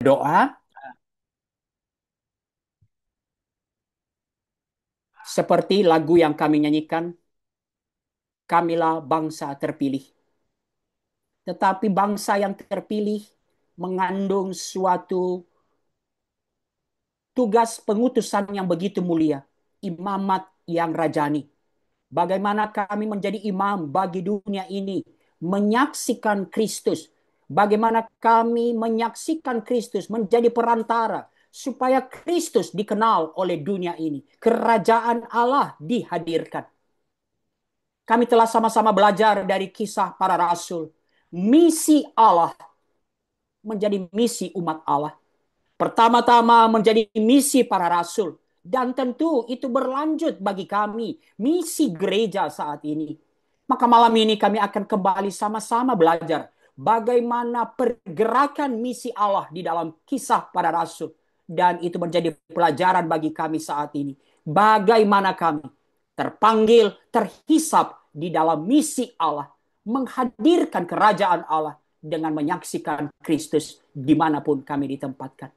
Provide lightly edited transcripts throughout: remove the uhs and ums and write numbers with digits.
Doa seperti lagu yang kami nyanyikan, kamilah bangsa terpilih. Tetapi bangsa yang terpilih mengandung suatu tugas pengutusan yang begitu mulia, imamat yang rajani. Bagaimana kami menjadi imam bagi dunia ini, menyaksikan Kristus. Bagaimana kami menyaksikan Kristus menjadi perantara supaya Kristus dikenal oleh dunia ini. Kerajaan Allah dihadirkan. Kami telah sama-sama belajar dari kisah para rasul. Misi Allah menjadi misi umat Allah. Pertama-tama menjadi misi para rasul. Dan tentu itu berlanjut bagi kami, misi gereja saat ini. Maka malam ini kami akan kembali sama-sama belajar bagaimana pergerakan misi Allah di dalam kisah para rasul. Dan itu menjadi pelajaran bagi kami saat ini. Bagaimana kami terpanggil, terhisap di dalam misi Allah. Menghadirkan kerajaan Allah dengan menyaksikan Kristus dimanapun kami ditempatkan.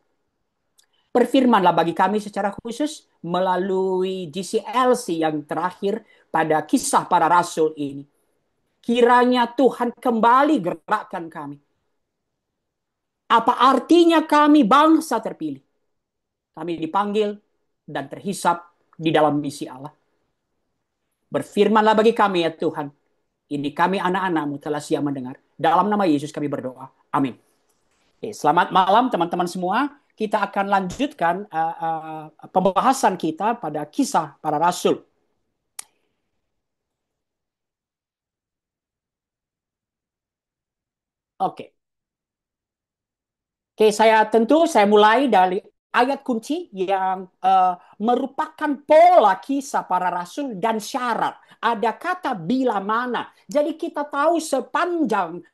Berfirmanlah bagi kami secara khusus melalui GCLC yang terakhir pada kisah para rasul ini. Kiranya Tuhan kembali gerakkan kami. Apa artinya kami bangsa terpilih? Kami dipanggil dan terhisap di dalam misi Allah. Berfirmanlah bagi kami ya Tuhan. Ini kami anak-anakmu telah siap mendengar. Dalam nama Yesus kami berdoa. Amin. Oke, selamat malam teman-teman semua. Kita akan lanjutkan pembahasan kita pada kisah para rasul. Oke, Oke, saya mulai dari ayat kunci yang merupakan pola kisah para rasul dan syarat. Ada kata bila mana. Jadi kita tahu sepanjang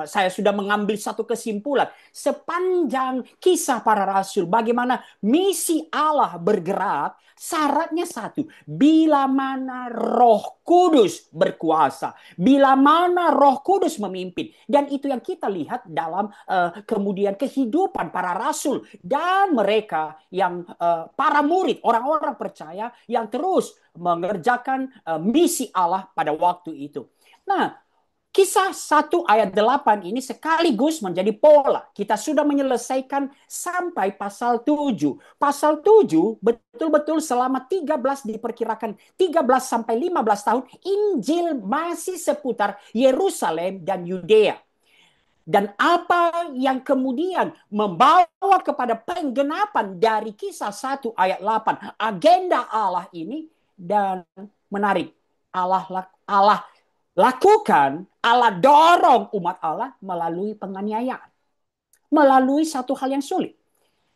saya sudah mengambil satu kesimpulan sepanjang kisah para rasul bagaimana misi Allah bergerak. Syaratnya satu, bila mana Roh Kudus berkuasa, bila mana Roh Kudus memimpin, dan itu yang kita lihat dalam kemudian kehidupan para rasul dan mereka yang para murid, orang-orang percaya yang terus mengerjakan misi Allah pada waktu itu. Nah, Kisah 1 ayat 8 ini sekaligus menjadi pola. Kita sudah menyelesaikan sampai pasal 7. Pasal 7 betul-betul selama 13 diperkirakan 13 sampai 15 tahun Injil masih seputar Yerusalem dan Yudea. Dan apa yang kemudian membawa kepada penggenapan dari kisah 1 ayat 8. Agenda Allah ini dan menarik. Allah lakukan, Allah dorong umat Allah melalui penganiayaan. Melalui satu hal yang sulit.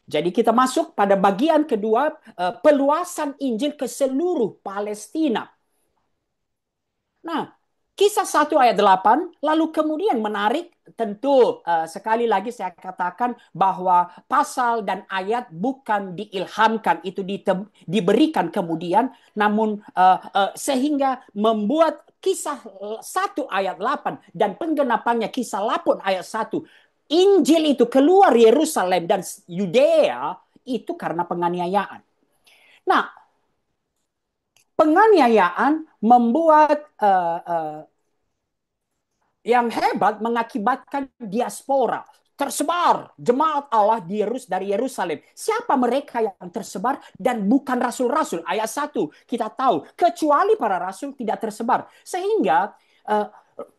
Jadi kita masuk pada bagian kedua, peluasan Injil ke seluruh Palestina. Nah, kisah 1 ayat 8 lalu kemudian menarik tentu sekali lagi saya katakan bahwa pasal dan ayat bukan diilhamkan itu diberikan kemudian namun sehingga membuat kisah 1 ayat 8 dan penggenapannya kisah 8 ayat 1 Injil itu keluar Yerusalem dan Yudea itu karena penganiayaan. Nah, penganiayaan membuat yang hebat mengakibatkan diaspora tersebar jemaat Allah dari Yerusalem. Siapa mereka yang tersebar dan bukan rasul-rasul? Ayat 1 kita tahu kecuali para rasul tidak tersebar. Sehingga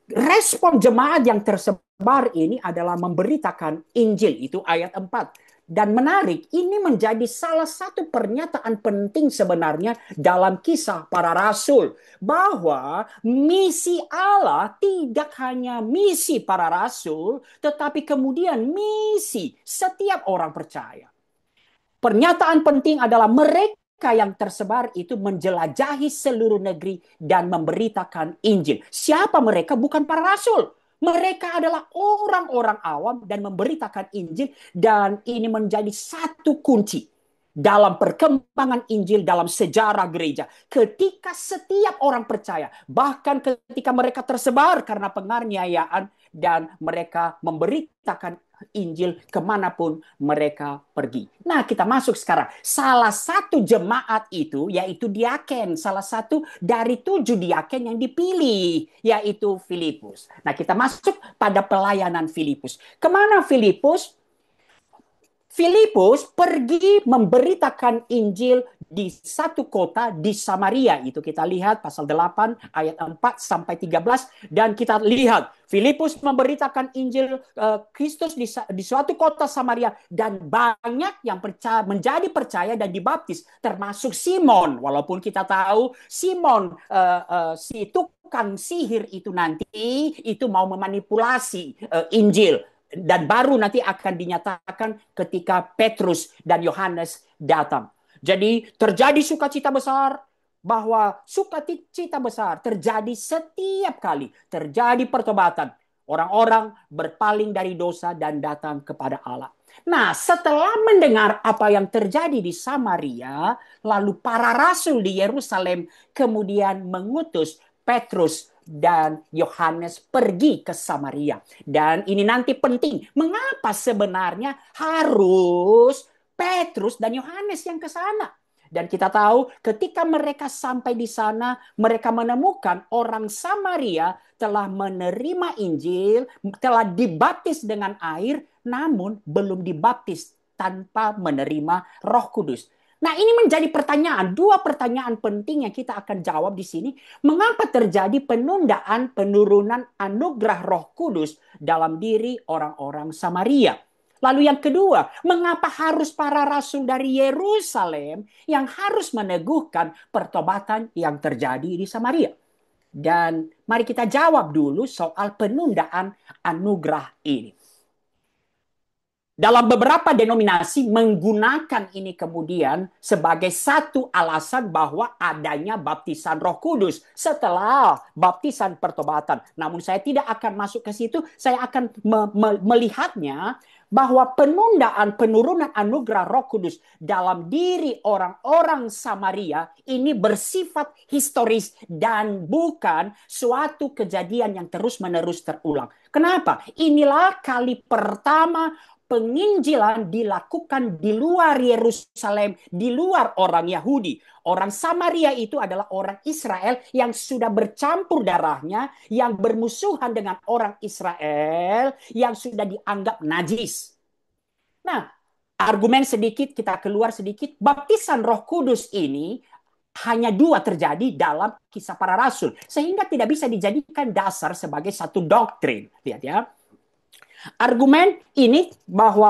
respon jemaat yang tersebar ini adalah memberitakan Injil itu ayat 4. Dan menarik, ini menjadi salah satu pernyataan penting sebenarnya dalam kisah para rasul. Bahwa misi Allah tidak hanya misi para rasul, tetapi kemudian misi setiap orang percaya. Pernyataan penting adalah mereka yang tersebar itu menjelajahi seluruh negeri dan memberitakan Injil. Siapa mereka? Bukan para rasul. Mereka adalah orang-orang awam dan memberitakan Injil dan ini menjadi satu kunci dalam perkembangan Injil dalam sejarah gereja. Ketika setiap orang percaya, bahkan ketika mereka tersebar karena penganiayaan dan mereka memberitakan Injil kemanapun mereka pergi. Nah, kita masuk sekarang. Salah satu jemaat itu, yaitu diaken. Salah satu dari 7 diaken yang dipilih, yaitu Filipus. Nah, kita masuk pada pelayanan Filipus. Kemana Filipus? Filipus pergi memberitakan Injil di satu kota di Samaria. Itu kita lihat pasal 8 ayat 4 sampai 13. Dan kita lihat Filipus memberitakan Injil Kristus di suatu kota Samaria. Dan banyak yang menjadi percaya dan dibaptis. Termasuk Simon. Walaupun kita tahu Simon si tukang sihir itu nanti itu mau memanipulasi Injil. Dan baru nanti akan dinyatakan ketika Petrus dan Yohanes datang. Jadi terjadi sukacita besar, bahwa sukacita besar terjadi setiap kali terjadi pertobatan. Orang-orang berpaling dari dosa dan datang kepada Allah. Nah, setelah mendengar apa yang terjadi di Samaria, lalu para rasul di Yerusalem kemudian mengutus Petrus dan Yohanes pergi ke Samaria. Dan ini nanti penting. Mengapa sebenarnya harus Petrus dan Yohanes yang ke sana? Dan kita tahu ketika mereka sampai di sana, mereka menemukan orang Samaria telah menerima Injil, telah dibaptis dengan air, namun belum dibaptis tanpa menerima Roh Kudus. Nah, ini menjadi pertanyaan, 2 pertanyaan penting yang kita akan jawab di sini. Mengapa terjadi penundaan penurunan anugerah Roh Kudus dalam diri orang-orang Samaria? Lalu yang kedua, mengapa harus para rasul dari Yerusalem yang harus meneguhkan pertobatan yang terjadi di Samaria? Dan mari kita jawab dulu soal penundaan anugerah ini. Dalam beberapa denominasi menggunakan ini kemudian sebagai satu alasan bahwa adanya baptisan Roh Kudus setelah baptisan pertobatan. Namun saya tidak akan masuk ke situ, saya akan melihatnya bahwa penundaan penurunan anugerah Roh Kudus dalam diri orang-orang Samaria ini bersifat historis dan bukan suatu kejadian yang terus-menerus terulang. Kenapa? Inilah kali pertama penginjilan dilakukan di luar Yerusalem, di luar orang Yahudi. Orang Samaria itu adalah orang Israel yang sudah bercampur darahnya, yang bermusuhan dengan orang Israel, yang sudah dianggap najis. Nah, argumen sedikit, kita keluar sedikit, baptisan Roh Kudus ini hanya 2 terjadi dalam kisah para rasul, sehingga tidak bisa dijadikan dasar sebagai satu doktrin. Lihat ya. Argumen ini bahwa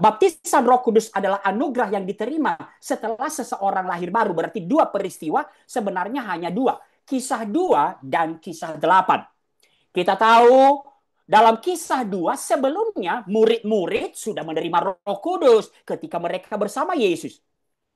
baptisan Roh Kudus adalah anugerah yang diterima setelah seseorang lahir baru. Berarti 2 peristiwa, sebenarnya hanya 2. Kisah 2 dan kisah 8. Kita tahu dalam kisah 2 sebelumnya murid-murid sudah menerima Roh Kudus ketika mereka bersama Yesus.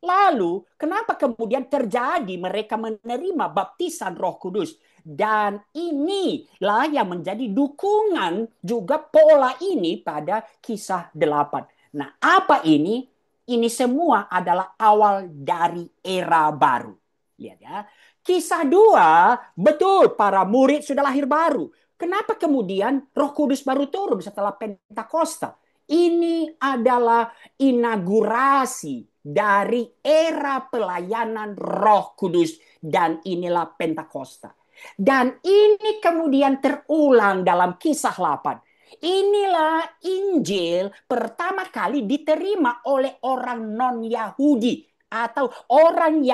Lalu, kenapa kemudian terjadi mereka menerima baptisan Roh Kudus? Dan inilah yang menjadi dukungan juga pola ini pada kisah 8. Nah, apa ini? Ini semua adalah awal dari era baru. Lihat ya. Kisah 2, betul para murid sudah lahir baru. Kenapa kemudian Roh Kudus baru turun setelah Pentakosta? Ini adalah inaugurasi dari era pelayanan Roh Kudus dan inilah Pentakosta. Dan ini kemudian terulang dalam kisah 8. Inilah Injil pertama kali diterima oleh orang non-Yahudi atau orang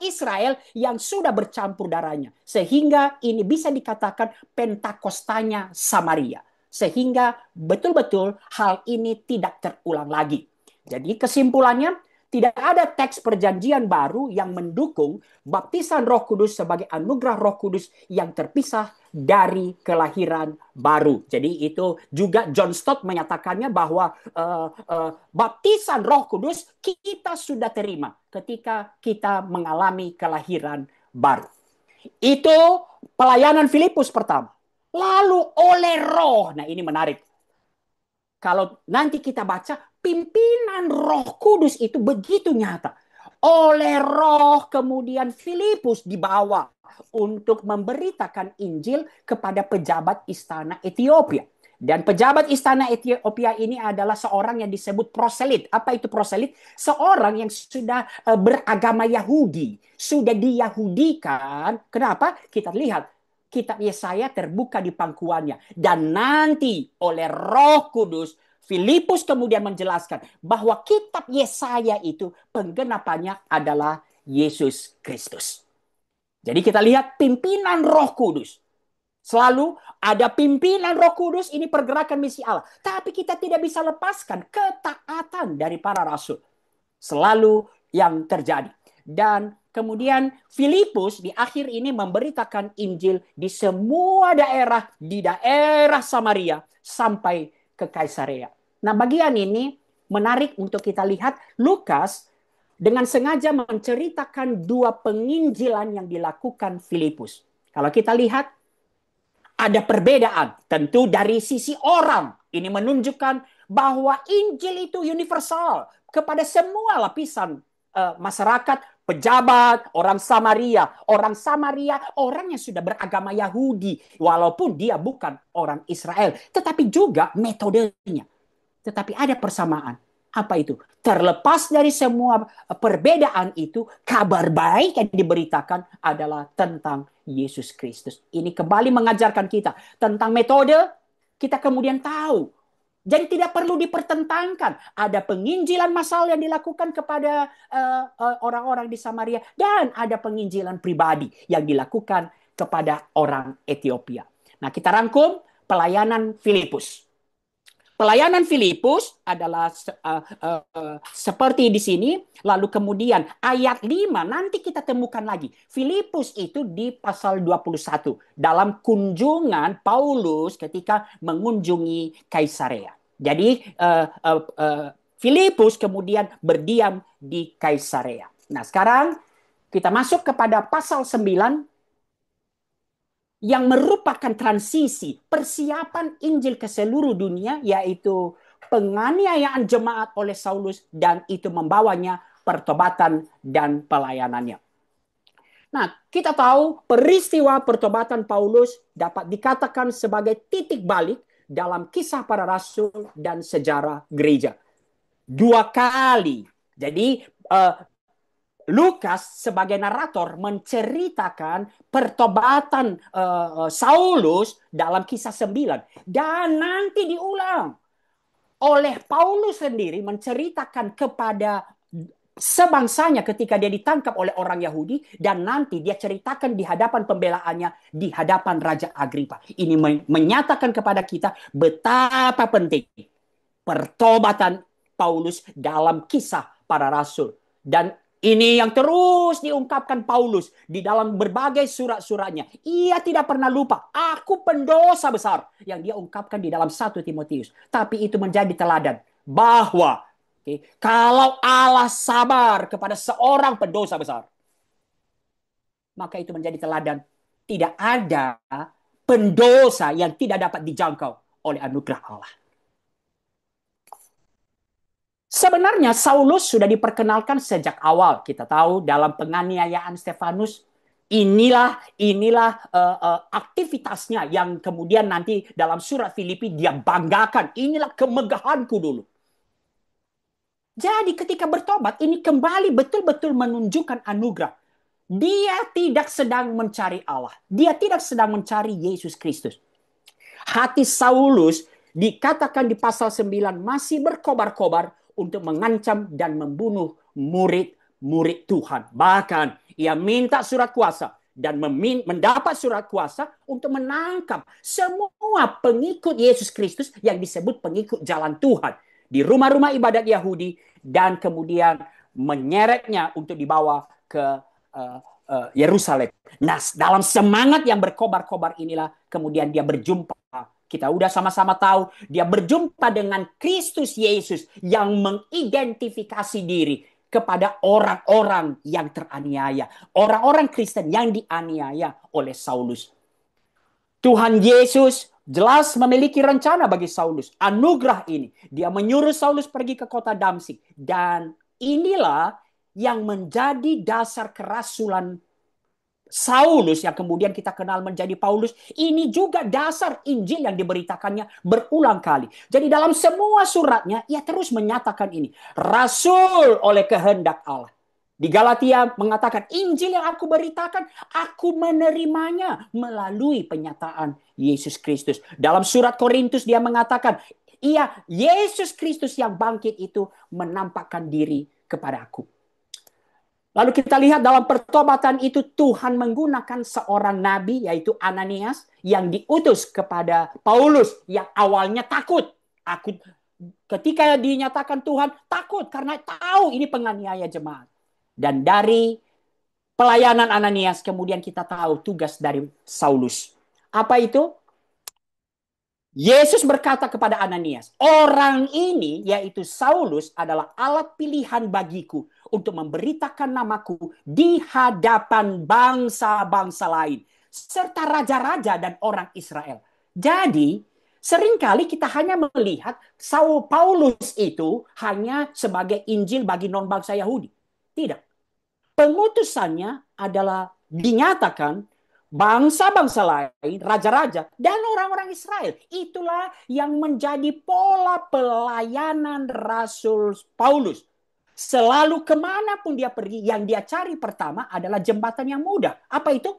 Israel yang sudah bercampur darahnya. Sehingga ini bisa dikatakan Pentakostanya Samaria. Sehingga betul-betul hal ini tidak terulang lagi. Jadi kesimpulannya, tidak ada teks perjanjian baru yang mendukung baptisan Roh Kudus sebagai anugerah Roh Kudus yang terpisah dari kelahiran baru. Jadi itu juga John Stott menyatakannya bahwa baptisan Roh Kudus kita sudah terima ketika kita mengalami kelahiran baru. Itu pelayanan Filipus pertama. Lalu oleh Roh, nah ini menarik. Kalau nanti kita baca, pimpinan Roh Kudus itu begitu nyata. Oleh Roh kemudian Filipus dibawa untuk memberitakan Injil kepada pejabat istana Ethiopia. Dan pejabat istana Ethiopia ini adalah seorang yang disebut proselit. Apa itu proselit? Seorang yang sudah beragama Yahudi, sudah diyahudikan. Kenapa? Kita lihat kitab Yesaya terbuka di pangkuannya. Dan nanti oleh Roh Kudus, Filipus kemudian menjelaskan bahwa kitab Yesaya itu penggenapannya adalah Yesus Kristus. Jadi kita lihat pimpinan Roh Kudus. Selalu ada pimpinan Roh Kudus, ini pergerakan misi Allah. Tapi kita tidak bisa lepaskan ketaatan dari para rasul. Selalu yang terjadi. Dan kemudian Filipus di akhir ini memberitakan Injil di semua daerah, di daerah Samaria sampai ke Kaisarea. Nah, bagian ini menarik untuk kita lihat. Lukas dengan sengaja menceritakan dua penginjilan yang dilakukan Filipus. Kalau kita lihat, ada perbedaan tentu dari sisi orang. Ini menunjukkan bahwa Injil itu universal kepada semua lapisan masyarakat, pejabat, orang Samaria. Orang Samaria, orang yang sudah beragama Yahudi, walaupun dia bukan orang Israel. Tetapi juga metodenya. Tetapi ada persamaan. Apa itu? Terlepas dari semua perbedaan itu, kabar baik yang diberitakan adalah tentang Yesus Kristus. Ini kembali mengajarkan kita tentang metode, kita kemudian tahu. Jadi tidak perlu dipertentangkan. Ada penginjilan massal yang dilakukan kepada orang-orang di Samaria, dan ada penginjilan pribadi yang dilakukan kepada orang Ethiopia. Nah, kita rangkum pelayanan Filipus. Pelayanan Filipus adalah seperti di sini. Lalu kemudian ayat 5 nanti kita temukan lagi. Filipus itu di pasal 21. Dalam kunjungan Paulus ketika mengunjungi Kaisarea. Jadi Filipus kemudian berdiam di Kaisarea. Nah, sekarang kita masuk kepada pasal 9 yang merupakan transisi persiapan Injil ke seluruh dunia, yaitu penganiayaan jemaat oleh Saulus, dan itu membawanya pertobatan dan pelayanannya. Nah, kita tahu peristiwa pertobatan Paulus dapat dikatakan sebagai titik balik dalam kisah para rasul dan sejarah gereja. Dua kali. Jadi Lukas sebagai narator menceritakan pertobatan Saulus dalam kisah 9. Dan nanti diulang oleh Paulus sendiri menceritakan kepada sebangsanya ketika dia ditangkap oleh orang Yahudi, dan nanti dia ceritakan di hadapan pembelaannya, di hadapan Raja Agripa. Ini menyatakan kepada kita betapa penting pertobatan Paulus dalam kisah para rasul. Dan ini yang terus diungkapkan Paulus di dalam berbagai surat-suratnya. Ia tidak pernah lupa, aku pendosa besar, yang dia ungkapkan di dalam 1 Timotius. Tapi itu menjadi teladan bahwa kalau Allah sabar kepada seorang pendosa besar, maka itu menjadi teladan. Tidak ada pendosa yang tidak dapat dijangkau oleh anugerah Allah. Sebenarnya Saulus sudah diperkenalkan sejak awal. Kita tahu dalam penganiayaan Stefanus, inilah aktivitasnya yang kemudian nanti dalam surat Filipi dia banggakan. Inilah kemegahanku dulu. Jadi ketika bertobat, ini kembali betul-betul menunjukkan anugerah. Dia tidak sedang mencari Allah. Dia tidak sedang mencari Yesus Kristus. Hati Saulus dikatakan di pasal 9 masih berkobar-kobar untuk mengancam dan membunuh murid-murid Tuhan. Bahkan ia minta surat kuasa dan mendapat surat kuasa untuk menangkap semua pengikut Yesus Kristus yang disebut pengikut jalan Tuhan di rumah-rumah ibadat Yahudi, dan kemudian menyeretnya untuk dibawa ke Yerusalem. Nah, dalam semangat yang berkobar-kobar inilah kemudian dia berjumpa. Kita udah sama-sama tahu dia berjumpa dengan Kristus Yesus yang mengidentifikasi diri kepada orang-orang yang teraniaya, orang-orang Kristen yang dianiaya oleh Saulus. Tuhan Yesus jelas memiliki rencana bagi Saulus. Anugerah ini, dia menyuruh Saulus pergi ke kota Damsik, dan inilah yang menjadi dasar kerasulan Saulus yang kemudian kita kenal menjadi Paulus, ini juga dasar Injil yang diberitakannya berulang kali. Jadi dalam semua suratnya, ia terus menyatakan ini. Rasul oleh kehendak Allah. Di Galatia mengatakan, Injil yang aku beritakan, aku menerimanya melalui penyataan Yesus Kristus. Dalam surat Korintus dia mengatakan, iya, Yesus Kristus yang bangkit itu menampakkan diri kepada aku. Lalu kita lihat dalam pertobatan itu Tuhan menggunakan seorang nabi yaitu Ananias yang diutus kepada Paulus yang awalnya takut. Aku ketika dinyatakan Tuhan takut karena tahu ini penganiaya jemaat. Dan dari pelayanan Ananias kemudian kita tahu tugas dari Saulus. Apa itu? Yesus berkata kepada Ananias, orang ini yaitu Saulus adalah alat pilihan bagiku untuk memberitakan namaku di hadapan bangsa-bangsa lain serta raja-raja dan orang Israel. Jadi, seringkali kita hanya melihat Saul Paulus itu hanya sebagai Injil bagi non-bangsa Yahudi. Tidak. Pengutusannya adalah dinyatakan bangsa-bangsa lain, raja-raja, dan orang-orang Israel. Itulah yang menjadi pola pelayanan Rasul Paulus. Selalu kemanapun dia pergi, yang dia cari pertama adalah jembatan yang mudah. Apa itu?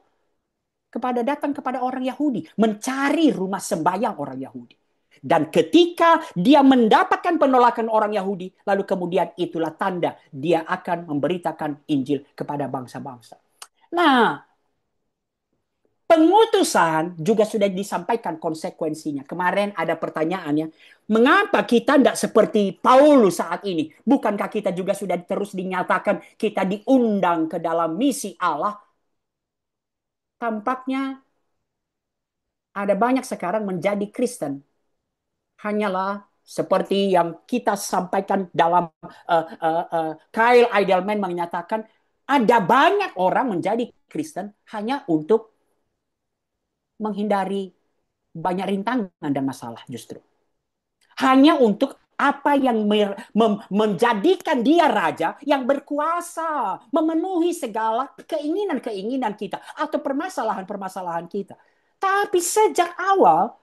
Datang kepada orang Yahudi. Mencari rumah sembahyang orang Yahudi. Dan ketika dia mendapatkan penolakan orang Yahudi, lalu kemudian itulah tanda dia akan memberitakan Injil kepada bangsa-bangsa. Nah, pengutusan juga sudah disampaikan konsekuensinya. Kemarin ada pertanyaannya, mengapa kita tidak seperti Paulus saat ini? Bukankah kita juga sudah terus dinyatakan kita diundang ke dalam misi Allah? Tampaknya ada banyak sekarang menjadi Kristen hanyalah seperti yang kita sampaikan dalam Kyle Idleman menyatakan ada banyak orang menjadi Kristen hanya untuk menghindari banyak rintangan dan masalah justru. Hanya untuk apa yang menjadikan dia raja yang berkuasa, memenuhi segala keinginan-keinginan kita atau permasalahan-permasalahan kita. Tapi sejak awal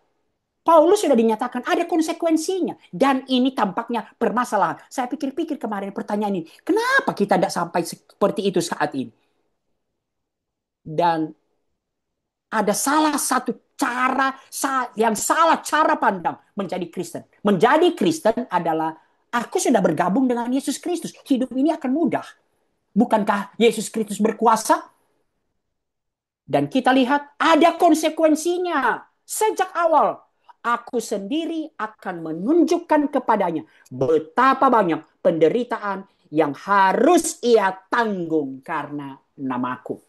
Paulus sudah dinyatakan ada konsekuensinya. Dan ini tampaknya permasalahan. Saya pikir-pikir kemarin pertanyaan ini. Kenapa kita tidak sampai seperti itu saat ini? Dan ada salah satu cara yang salah cara pandang menjadi Kristen. Menjadi Kristen adalah aku sudah bergabung dengan Yesus Kristus. Hidup ini akan mudah. Bukankah Yesus Kristus berkuasa? Dan kita lihat ada konsekuensinya. Sejak awal aku sendiri akan menunjukkan kepadanya betapa banyak penderitaan yang harus ia tanggung karena namaku.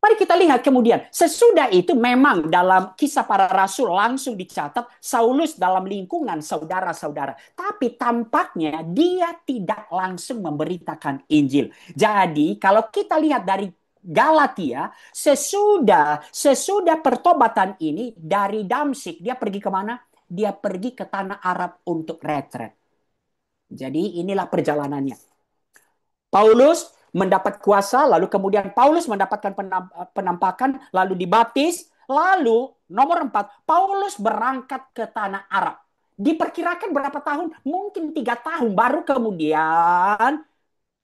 Mari kita lihat kemudian. Sesudah itu memang dalam kisah para rasul langsung dicatat Saulus dalam lingkungan saudara-saudara. Tapi tampaknya dia tidak langsung memberitakan Injil. Jadi kalau kita lihat dari Galatia, sesudah pertobatan ini dari Damsyik, dia pergi kemana? Dia pergi ke tanah Arab untuk retret. Jadi inilah perjalanannya. Paulus mendapat kuasa, lalu kemudian Paulus mendapatkan penampakan, lalu dibaptis, lalu nomor 4, Paulus berangkat ke tanah Arab. Diperkirakan berapa tahun? Mungkin 3 tahun, baru kemudian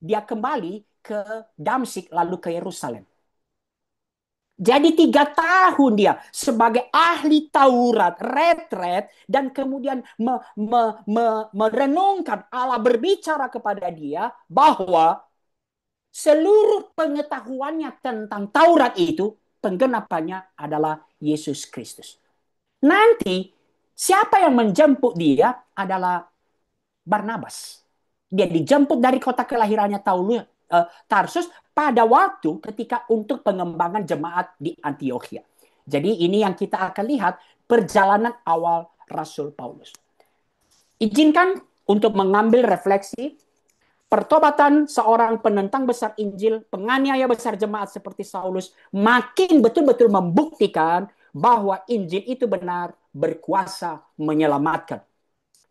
dia kembali ke Damsyik, lalu ke Yerusalem. Jadi 3 tahun dia sebagai ahli Taurat, retret, dan kemudian merenungkan Allah berbicara kepada dia bahwa seluruh pengetahuannya tentang Taurat itu, penggenapannya adalah Yesus Kristus. Nanti, siapa yang menjemput dia adalah Barnabas. Dia dijemput dari kota kelahirannya Tarsus pada waktu ketika untuk pengembangan jemaat di Antioquia. Jadi ini yang kita akan lihat perjalanan awal Rasul Paulus. Izinkan untuk mengambil refleksi pertobatan seorang penentang besar Injil, penganiaya besar jemaat seperti Saulus, makin betul-betul membuktikan bahwa Injil itu benar, berkuasa menyelamatkan.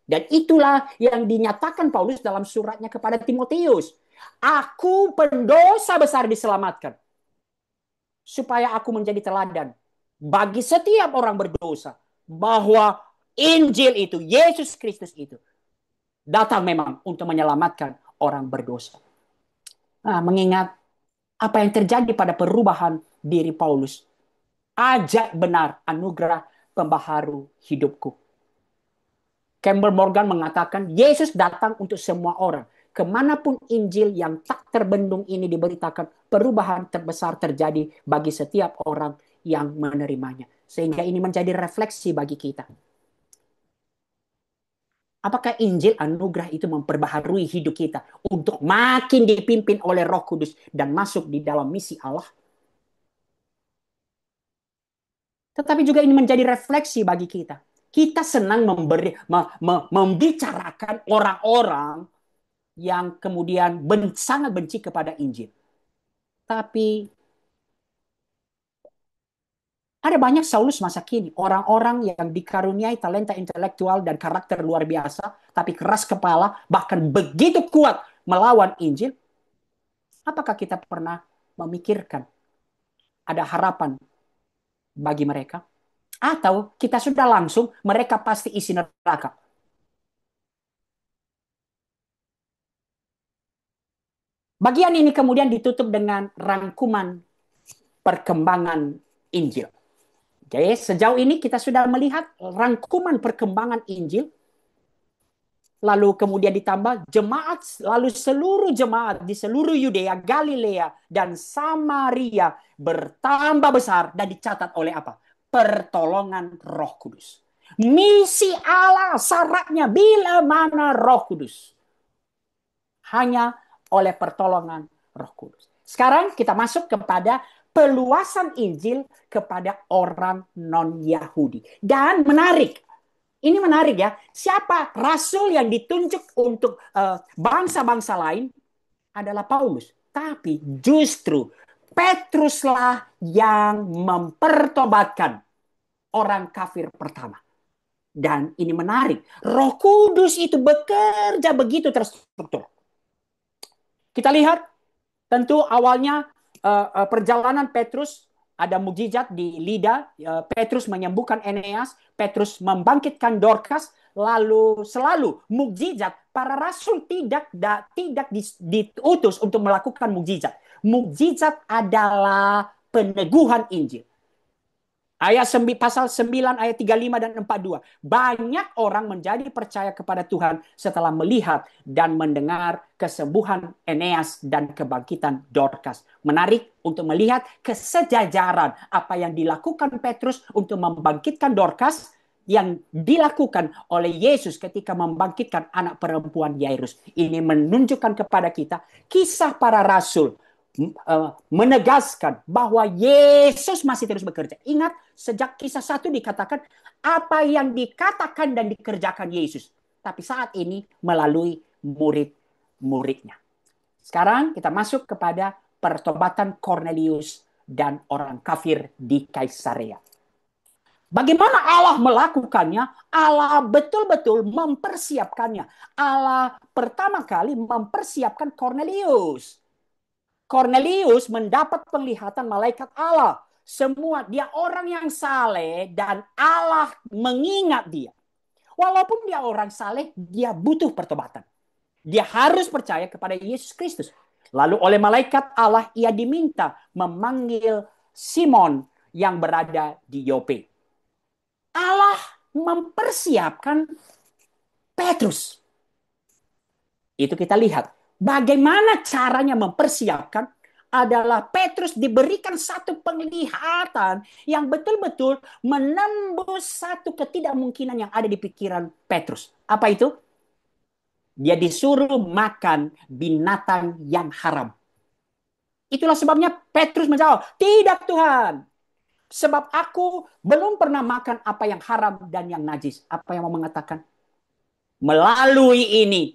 Dan itulah yang dinyatakan Paulus dalam suratnya kepada Timotius. Aku pendosa besar diselamatkan. supaya aku menjadi teladan bagi setiap orang berdosa, bahwa Injil itu, Yesus Kristus itu datang memang untuk menyelamatkan orang berdosa. Nah, mengingat apa yang terjadi pada perubahan diri Paulus, ajak benar anugerah pembaharu hidupku. Campbell Morgan mengatakan Yesus datang untuk semua orang. Kemanapun Injil yang tak terbendung ini diberitakan, perubahan terbesar terjadi bagi setiap orang yang menerimanya. Sehingga ini menjadi refleksi bagi kita. Apakah Injil anugerah itu memperbaharui hidup kita untuk makin dipimpin oleh Roh Kudus dan masuk di dalam misi Allah? Tetapi juga ini menjadi refleksi bagi kita. Kita senang membicarakan orang-orang yang kemudian sangat benci kepada Injil. Tapi ada banyak Saulus masa kini, orang-orang yang dikaruniai talenta intelektual dan karakter luar biasa, tapi keras kepala, bahkan begitu kuat melawan Injil. Apakah kita pernah memikirkan ada harapan bagi mereka? Atau kita sudah langsung, mereka pasti isi neraka. Bagian ini kemudian ditutup dengan rangkuman perkembangan Injil. Jadi sejauh ini kita sudah melihat rangkuman perkembangan Injil, lalu kemudian ditambah jemaat, lalu seluruh jemaat di seluruh Yudea, Galilea, dan Samaria bertambah besar dan dicatat oleh apa? Pertolongan Roh Kudus. Misi Allah syaratnya bila mana Roh Kudus. Hanya oleh pertolongan Roh Kudus. Sekarang kita masuk kepada peluasan Injil kepada orang non-Yahudi. Dan menarik, ini menarik ya, siapa rasul yang ditunjuk untuk bangsa-bangsa lain adalah Paulus. Tapi justru Petruslah yang mempertobatkan orang kafir pertama. Dan ini menarik, Roh Kudus itu bekerja begitu terstruktur. Kita lihat, tentu awalnya perjalanan Petrus ada mukjizat di Lida. Petrus menyembuhkan Eneas, Petrus membangkitkan Dorcas, lalu selalu mukjizat. Para rasul tidak diutus untuk melakukan mukjizat. Mukjizat adalah peneguhan Injil. Pasal 9 ayat 35 dan 42. Banyak orang menjadi percaya kepada Tuhan setelah melihat dan mendengar kesembuhan Eneas dan kebangkitan Dorcas. Menarik untuk melihat kesejajaran apa yang dilakukan Petrus untuk membangkitkan Dorcas yang dilakukan oleh Yesus ketika membangkitkan anak perempuan Yairus. Ini menunjukkan kepada kita kisah para rasul menegaskan bahwa Yesus masih terus bekerja. Ingat, sejak kisah 1 dikatakan apa yang dikatakan dan dikerjakan Yesus. Tapi saat ini melalui murid-muridnya. Sekarang kita masuk kepada pertobatan Cornelius dan orang kafir di Kaisarea. Bagaimana Allah melakukannya? Allah betul-betul mempersiapkannya. Allah pertama kali mempersiapkan Cornelius. Cornelius mendapat penglihatan malaikat Allah. Semua dia orang yang saleh dan Allah mengingat dia. Walaupun dia orang saleh, dia butuh pertobatan. Dia harus percaya kepada Yesus Kristus. Lalu oleh malaikat Allah ia diminta memanggil Simon yang berada di Yope. Allah mempersiapkan Petrus. Itu kita lihat. Bagaimana caranya mempersiapkan adalah Petrus diberikan satu penglihatan yang betul-betul menembus satu ketidakmungkinan yang ada di pikiran Petrus. Apa itu? Dia disuruh makan binatang yang haram. Itulah sebabnya Petrus menjawab, "Tidak Tuhan, sebab aku belum pernah makan apa yang haram dan yang najis." Apa yang mau mengatakan? Melalui ini,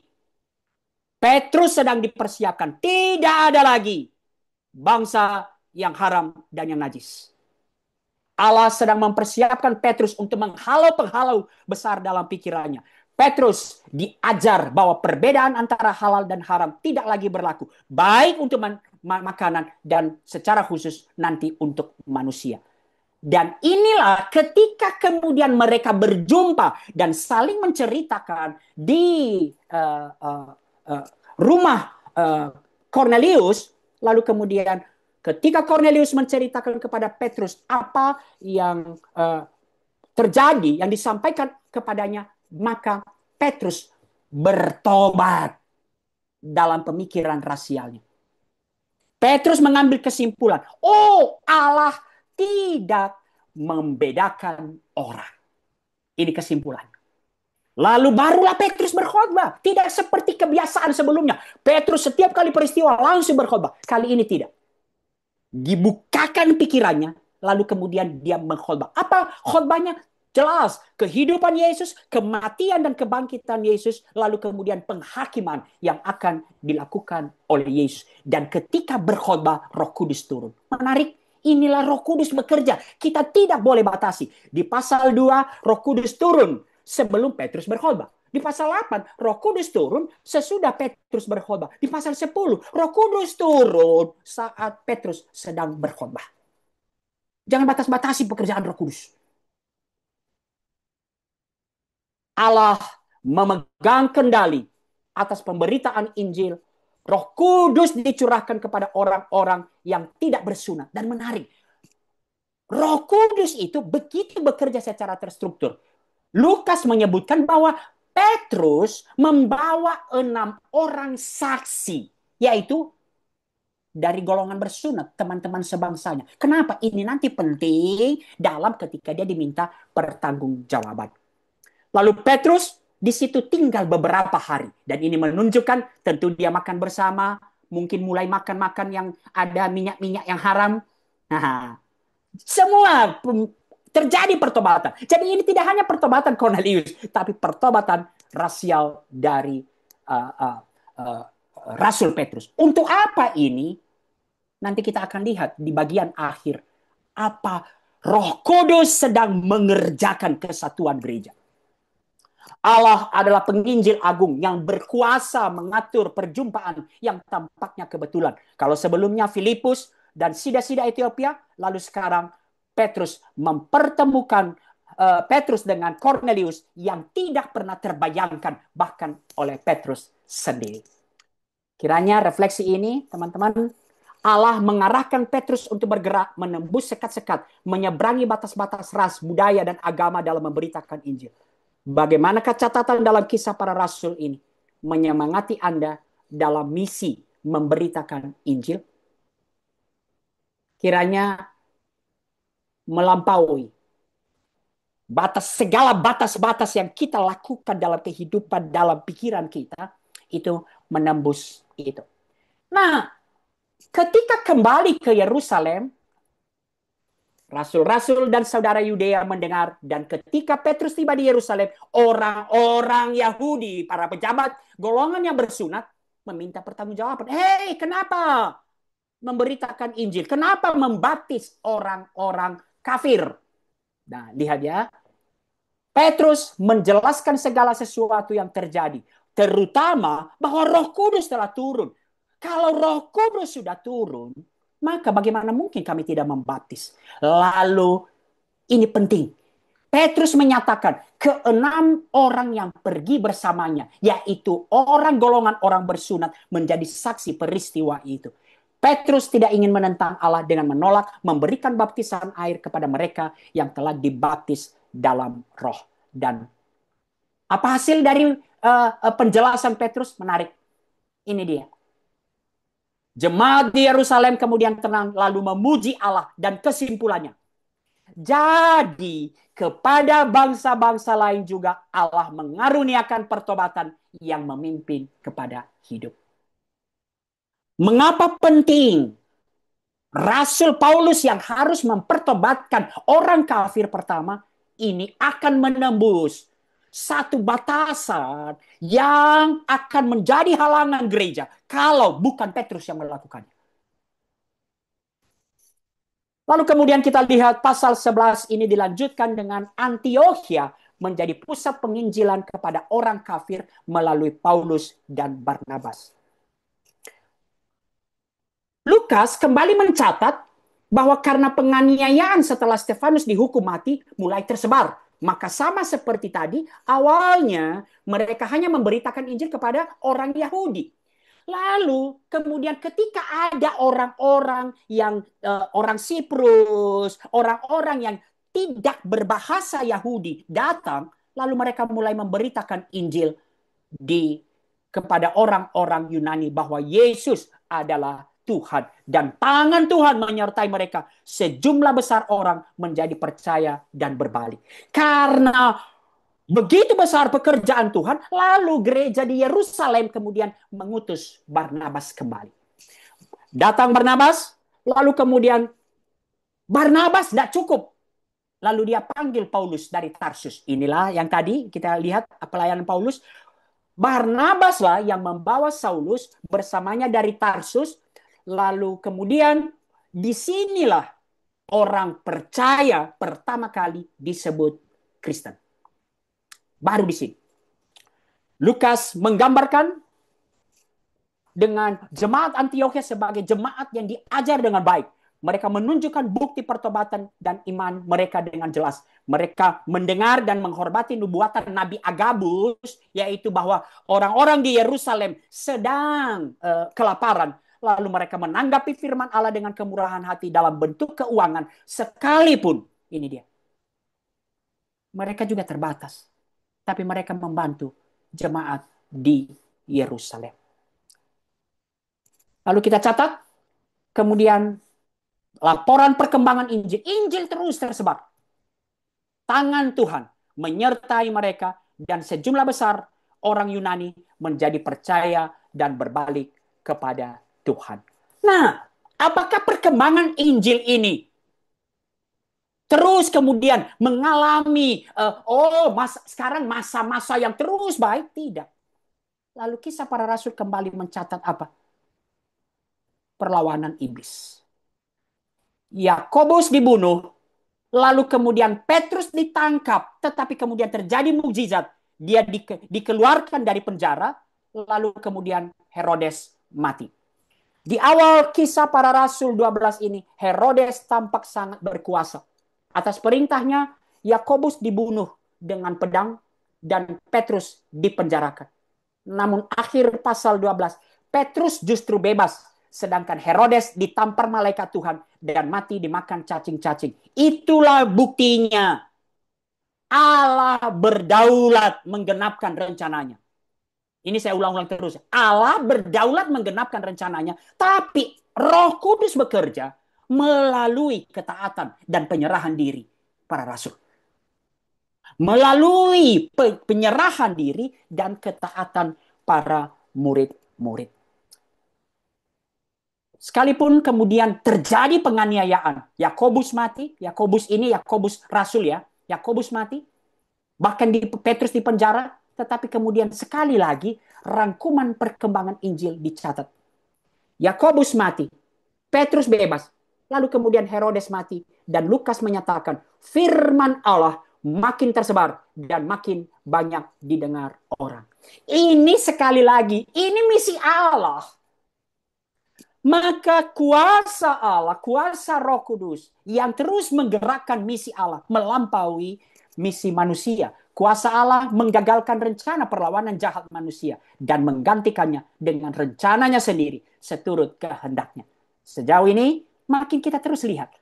Petrus sedang dipersiapkan. Tidak ada lagi bangsa yang haram dan yang najis. Allah sedang mempersiapkan Petrus untuk menghalau penghalau besar dalam pikirannya. Petrus diajar bahwa perbedaan antara halal dan haram tidak lagi berlaku. Baik untuk makanan dan secara khusus nanti untuk manusia. Dan inilah ketika kemudian mereka berjumpa dan saling menceritakan di rumah Cornelius, lalu kemudian ketika Cornelius menceritakan kepada Petrus apa yang terjadi, yang disampaikan kepadanya, maka Petrus bertobat dalam pemikiran rasialnya. Petrus mengambil kesimpulan, oh Allah tidak membedakan orang. Ini kesimpulan. Lalu barulah Petrus berkhotbah. Tidak seperti kebiasaan sebelumnya. Petrus setiap kali peristiwa langsung berkhotbah. Kali ini tidak. Dibukakan pikirannya, lalu kemudian dia mengkhotbah. Apa khotbahnya? Jelas, kehidupan Yesus, kematian dan kebangkitan Yesus, lalu kemudian penghakiman yang akan dilakukan oleh Yesus. Dan ketika berkhotbah, Roh Kudus turun. Menarik, inilah Roh Kudus bekerja. Kita tidak boleh batasi. Di pasal 2, Roh Kudus turun sebelum Petrus berkhotbah. Di pasal 8, Roh Kudus turun sesudah Petrus berkhotbah. Di pasal 10, Roh Kudus turun saat Petrus sedang berkhotbah. Jangan batas-batasi pekerjaan Roh Kudus. Allah memegang kendali atas pemberitaan Injil. Roh Kudus dicurahkan kepada orang-orang yang tidak bersunat. Dan menarik, Roh Kudus itu begitu bekerja secara terstruktur. Lukas menyebutkan bahwa Petrus membawa 6 orang saksi, yaitu dari golongan bersunat, teman-teman sebangsanya. Kenapa? Ini nanti penting dalam ketika dia diminta pertanggungjawaban. Lalu Petrus di situ tinggal beberapa hari. Dan ini menunjukkan tentu dia makan bersama, mungkin mulai makan-makan yang ada minyak-minyak yang haram. Nah, semua terjadi pertobatan. Jadi ini tidak hanya pertobatan Cornelius, tapi pertobatan rasial dari Rasul Petrus. Untuk apa ini? Nanti kita akan lihat di bagian akhir. Apa Roh Kudus sedang mengerjakan kesatuan gereja. Allah adalah penginjil agung yang berkuasa mengatur perjumpaan yang tampaknya kebetulan. Kalau sebelumnya Filipus dan sida-sida Ethiopia, lalu sekarang Petrus mempertemukan Petrus dengan Cornelius yang tidak pernah terbayangkan bahkan oleh Petrus sendiri. Kiranya refleksi ini, teman-teman, Allah mengarahkan Petrus untuk bergerak, menembus sekat-sekat, menyeberangi batas-batas ras, budaya, dan agama dalam memberitakan Injil. Bagaimanakah catatan dalam kisah para rasul ini menyemangati Anda dalam misi memberitakan Injil? Kiranya melampaui segala batas-batas yang kita lakukan dalam kehidupan, dalam pikiran kita, itu menembus itu. Nah, ketika kembali ke Yerusalem, rasul-rasul dan saudara Yudea mendengar, dan ketika Petrus tiba di Yerusalem, orang-orang Yahudi, para pejabat, golongan yang bersunat, meminta pertanggungjawaban. Hei, kenapa memberitakan Injil? Kenapa membaptis orang-orang kafir? Nah, lihat ya. Petrus menjelaskan segala sesuatu yang terjadi. Terutama bahwa Roh Kudus telah turun. Kalau Roh Kudus sudah turun, maka bagaimana mungkin kami tidak membaptis? Lalu ini penting. Petrus menyatakan ke-6 orang yang pergi bersamanya, yaitu orang golongan orang bersunat, menjadi saksi peristiwa itu. Petrus tidak ingin menentang Allah dengan menolak memberikan baptisan air kepada mereka yang telah dibaptis dalam Roh. Dan apa hasil dari penjelasan Petrus? Menarik. Ini dia. Jemaat di Yerusalem kemudian tenang lalu memuji Allah, dan kesimpulannya, jadi kepada bangsa-bangsa lain juga Allah mengaruniakan pertobatan yang memimpin kepada hidup. Mengapa penting Rasul Paulus yang harus mempertobatkan orang kafir pertama ini akan menembus satu batasan yang akan menjadi halangan gereja kalau bukan Petrus yang melakukannya. Lalu kemudian kita lihat pasal 11 ini dilanjutkan dengan Antiokhia menjadi pusat penginjilan kepada orang kafir melalui Paulus dan Barnabas. Lukas kembali mencatat bahwa karena penganiayaan setelah Stefanus dihukum mati mulai tersebar. Maka sama seperti tadi, awalnya mereka hanya memberitakan Injil kepada orang Yahudi. Lalu kemudian ketika ada orang-orang yang orang Siprus, orang-orang yang tidak berbahasa Yahudi datang, lalu mereka mulai memberitakan Injil di kepada orang-orang Yunani bahwa Yesus adalah Tuhan dan tangan Tuhan menyertai mereka. Sejumlah besar orang menjadi percaya dan berbalik. Karena begitu besar pekerjaan Tuhan, lalu gereja di Yerusalem kemudian mengutus Barnabas kembali. Datang Barnabas, lalu kemudian Barnabas tidak cukup. Lalu dia panggil Paulus dari Tarsus. Inilah yang tadi kita lihat pelayanan Paulus. Barnabas lah yang membawa Saulus bersamanya dari Tarsus. Lalu kemudian disinilah orang percaya pertama kali disebut Kristen. Baru di sini. Lukas menggambarkan dengan jemaat Antiochia sebagai jemaat yang diajar dengan baik. Mereka menunjukkan bukti pertobatan dan iman mereka dengan jelas. Mereka mendengar dan menghormati nubuatan Nabi Agabus, yaitu bahwa orang-orang di Yerusalem sedang kelaparan. Lalu mereka menanggapi firman Allah dengan kemurahan hati dalam bentuk keuangan. Sekalipun, ini dia, mereka juga terbatas. Tapi mereka membantu jemaat di Yerusalem. Lalu kita catat, kemudian laporan perkembangan Injil. Injil terus tersebar. Tangan Tuhan menyertai mereka dan sejumlah besar orang Yunani menjadi percaya dan berbalik kepada Tuhan. Nah, apakah perkembangan Injil ini terus kemudian mengalami sekarang masa-masa yang terus baik? Tidak. Lalu kisah para rasul kembali mencatat apa? Perlawanan iblis. Yakobus dibunuh, lalu kemudian Petrus ditangkap, tetapi kemudian terjadi mukjizat. Dia dikeluarkan dari penjara, lalu kemudian Herodes mati. Di awal kisah para rasul 12 ini, Herodes tampak sangat berkuasa. Atas perintahnya, Yakobus dibunuh dengan pedang dan Petrus dipenjarakan. Namun akhir pasal 12, Petrus justru bebas. Sedangkan Herodes ditampar malaikat Tuhan dan mati dimakan cacing-cacing. Itulah buktinya Allah berdaulat menggenapkan rencananya. Ini saya ulang-ulang terus. Allah berdaulat menggenapkan rencananya, tapi Roh Kudus bekerja melalui ketaatan dan penyerahan diri para rasul. Melalui penyerahan diri dan ketaatan para murid-murid. Sekalipun kemudian terjadi penganiayaan, Yakobus mati, Yakobus ini Yakobus rasul ya, Yakobus mati, bahkan Petrus di penjara, tetapi kemudian sekali lagi rangkuman perkembangan Injil dicatat. Yakobus mati, Petrus bebas, lalu kemudian Herodes mati, dan Lukas menyatakan firman Allah makin tersebar dan makin banyak didengar orang. Ini sekali lagi, ini misi Allah. Maka kuasa Allah, kuasa Roh Kudus yang terus menggerakkan misi Allah melampaui misi manusia. Kuasa Allah menggagalkan rencana perlawanan jahat manusia dan menggantikannya dengan rencananya sendiri seturut kehendaknya. Sejauh ini makin kita terus lihat.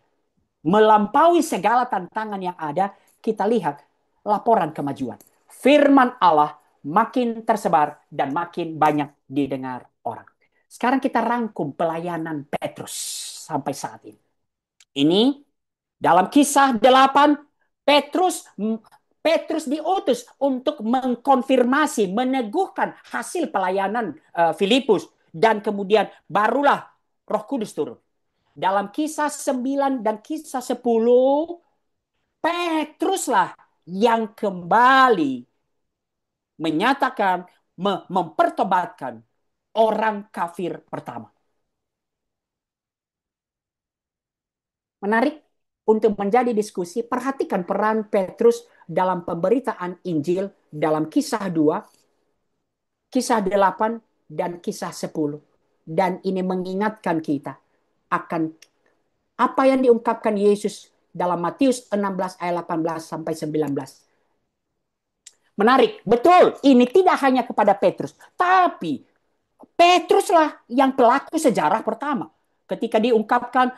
Melampaui segala tantangan yang ada, kita lihat laporan kemajuan. Firman Allah makin tersebar dan makin banyak didengar orang. Sekarang kita rangkum pelayanan Petrus sampai saat ini. Ini dalam kisah 8, Petrus diutus untuk mengkonfirmasi, meneguhkan hasil pelayanan Filipus. Dan kemudian barulah Roh Kudus turun. Dalam kisah 9 dan kisah 10, Petruslah yang kembali menyatakan, mempertobatkan orang kafir pertama. Menarik untuk menjadi diskusi, perhatikan peran Petrus dalam pemberitaan Injil dalam kisah 2, kisah 8, dan kisah 10. Dan ini mengingatkan kita akan apa yang diungkapkan Yesus dalam Matius 16 ayat 18 sampai 19. Menarik, betul. Ini tidak hanya kepada Petrus, tapi Petruslah yang pelaku sejarah pertama. Ketika diungkapkan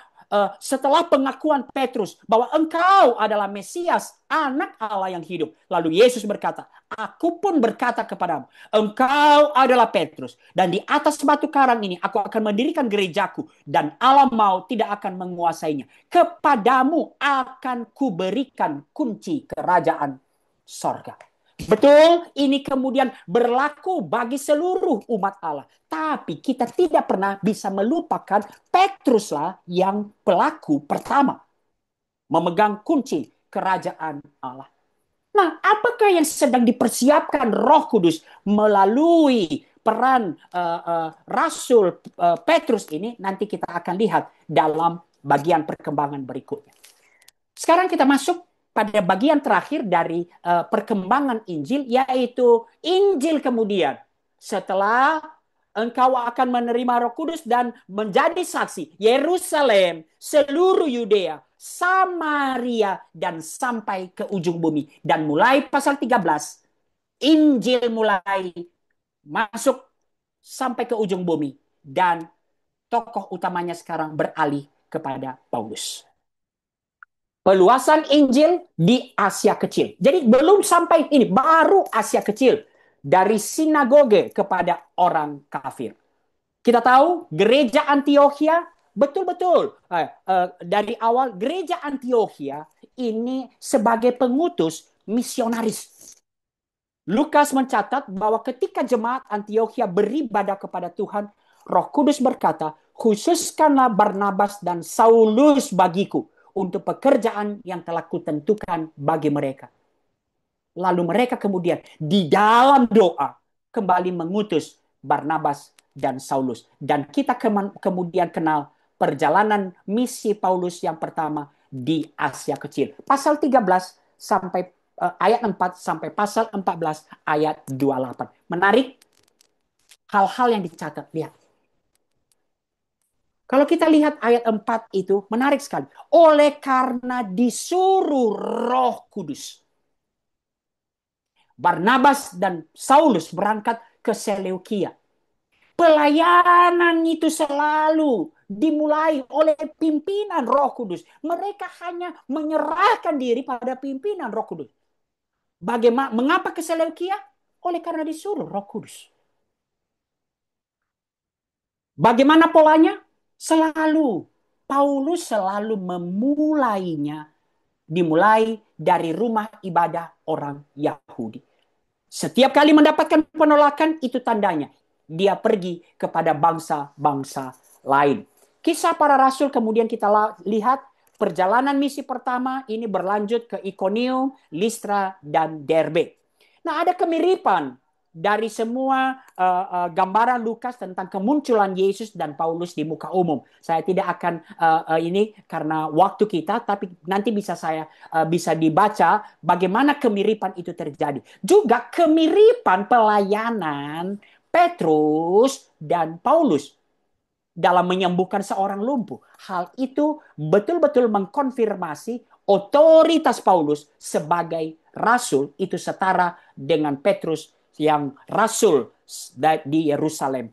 setelah pengakuan Petrus bahwa engkau adalah Mesias, anak Allah yang hidup. Lalu Yesus berkata, aku pun berkata kepadamu, engkau adalah Petrus. Dan di atas batu karang ini aku akan mendirikan gerejaku. Dan alam maut tidak akan menguasainya. Kepadamu akan kuberikan kunci kerajaan sorga. Betul, ini kemudian berlaku bagi seluruh umat Allah. Tapi kita tidak pernah bisa melupakan Petruslah yang pelaku pertama. Memegang kunci kerajaan Allah. Nah, apakah yang sedang dipersiapkan Roh Kudus melalui peran Rasul Petrus ini? Nanti kita akan lihat dalam bagian perkembangan berikutnya. Sekarang kita masuk pada bagian terakhir dari perkembangan Injil, yaitu Injil kemudian. Setelah engkau akan menerima Roh Kudus dan menjadi saksi Yerusalem, seluruh Yudea, Samaria, dan sampai ke ujung bumi. Dan mulai pasal 13, Injil mulai masuk sampai ke ujung bumi. Dan tokoh utamanya sekarang beralih kepada Paulus. Peluasan Injil di Asia Kecil. Jadi belum sampai ini, baru Asia Kecil. Dari sinagoge kepada orang kafir. Kita tahu gereja Antioquia, betul-betul. Dari awal gereja Antioquia ini sebagai pengutus misionaris. Lukas mencatat bahwa ketika jemaat Antioquia beribadah kepada Tuhan, Roh Kudus berkata, khususkanlah Barnabas dan Saulus bagiku untuk pekerjaan yang telah kutentukan bagi mereka. Lalu mereka kemudian di dalam doa kembali mengutus Barnabas dan Saulus. Dan kita kemudian kenal perjalanan misi Paulus yang pertama di Asia Kecil. Pasal 13 sampai ayat 4 sampai pasal 14 ayat 28. Menarik hal-hal yang dicatat. Lihat. Kalau kita lihat ayat 4 itu menarik sekali. Oleh karena disuruh Roh Kudus, Barnabas dan Saulus berangkat ke Seleukia. Pelayanan itu selalu dimulai oleh pimpinan Roh Kudus. Mereka hanya menyerahkan diri pada pimpinan Roh Kudus. Mengapa ke Seleukia? Oleh karena disuruh Roh Kudus. Bagaimana polanya? Selalu. Paulus selalu dimulai dari rumah ibadah orang Yahudi. Setiap kali mendapatkan penolakan, itu tandanya dia pergi kepada bangsa-bangsa lain. Kisah para Rasul kemudian kita lihat perjalanan misi pertama ini berlanjut ke Ikonium, Listra, dan Derbe. Nah, ada kemiripan dari semua gambaran Lukas tentang kemunculan Yesus dan Paulus di muka umum. Saya tidak akan ini karena waktu kita, tapi nanti bisa dibaca bagaimana kemiripan itu terjadi. Juga kemiripan pelayanan Petrus dan Paulus dalam menyembuhkan seorang lumpuh. Hal itu betul-betul mengkonfirmasi otoritas Paulus sebagai rasul itu setara dengan Petrus yang rasul di Yerusalem.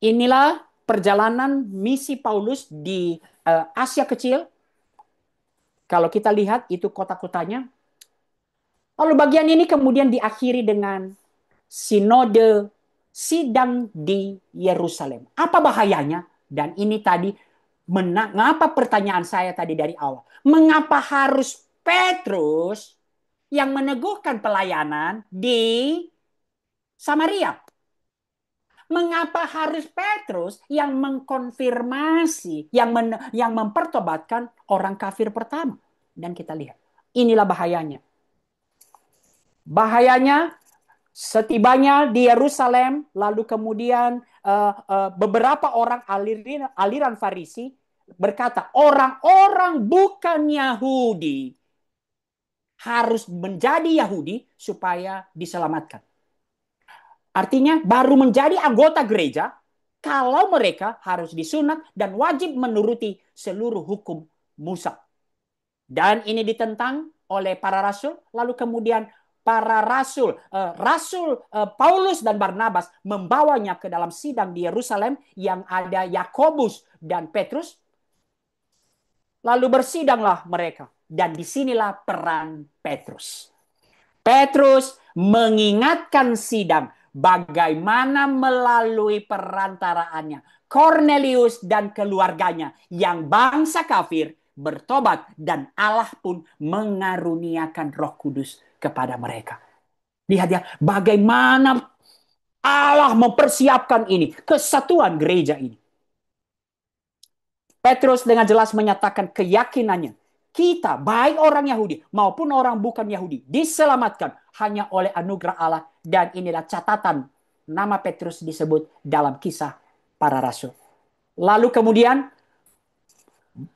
Inilah perjalanan misi Paulus di Asia Kecil. Kalau kita lihat itu kota-kotanya. Lalu bagian ini kemudian diakhiri dengan sinode sidang di Yerusalem. Apa bahayanya? Dan ini tadi, mengapa pertanyaan saya tadi dari awal? Mengapa harus Petrus yang meneguhkan pelayanan di Samaria? Mengapa harus Petrus yang mengkonfirmasi, yang mempertobatkan orang kafir pertama? Dan kita lihat, inilah bahayanya. Bahayanya setibanya di Yerusalem, lalu kemudian beberapa orang aliran Farisi berkata, orang-orang bukan Yahudi harus menjadi Yahudi supaya diselamatkan. Artinya baru menjadi anggota gereja, kalau mereka harus disunat dan wajib menuruti seluruh hukum Musa. Dan ini ditentang oleh para rasul, lalu kemudian para rasul Paulus dan Barnabas membawanya ke dalam sidang di Yerusalem yang ada Yakobus dan Petrus, lalu bersidanglah mereka. Dan disinilah peran Petrus. Petrus mengingatkan sidang bagaimana melalui perantaraannya Cornelius dan keluarganya yang bangsa kafir bertobat dan Allah pun mengaruniakan Roh Kudus kepada mereka. Lihat ya, bagaimana Allah mempersiapkan ini, kesatuan gereja ini. Petrus dengan jelas menyatakan keyakinannya. Kita, baik orang Yahudi maupun orang bukan Yahudi, diselamatkan hanya oleh anugerah Allah. Dan inilah catatan nama Petrus disebut dalam kisah para rasul. Lalu kemudian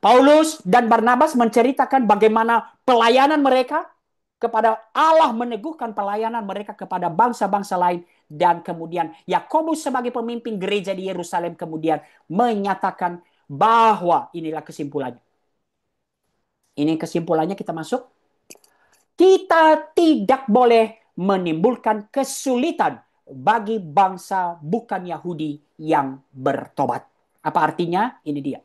Paulus dan Barnabas menceritakan bagaimana pelayanan mereka kepada Allah, meneguhkan pelayanan mereka kepada bangsa-bangsa lain. Dan kemudian Yakobus sebagai pemimpin gereja di Yerusalem kemudian menyatakan bahwa inilah kesimpulannya. Ini kesimpulannya, kita masuk. Kita tidak boleh menimbulkan kesulitan bagi bangsa bukan Yahudi yang bertobat. Apa artinya? Ini dia.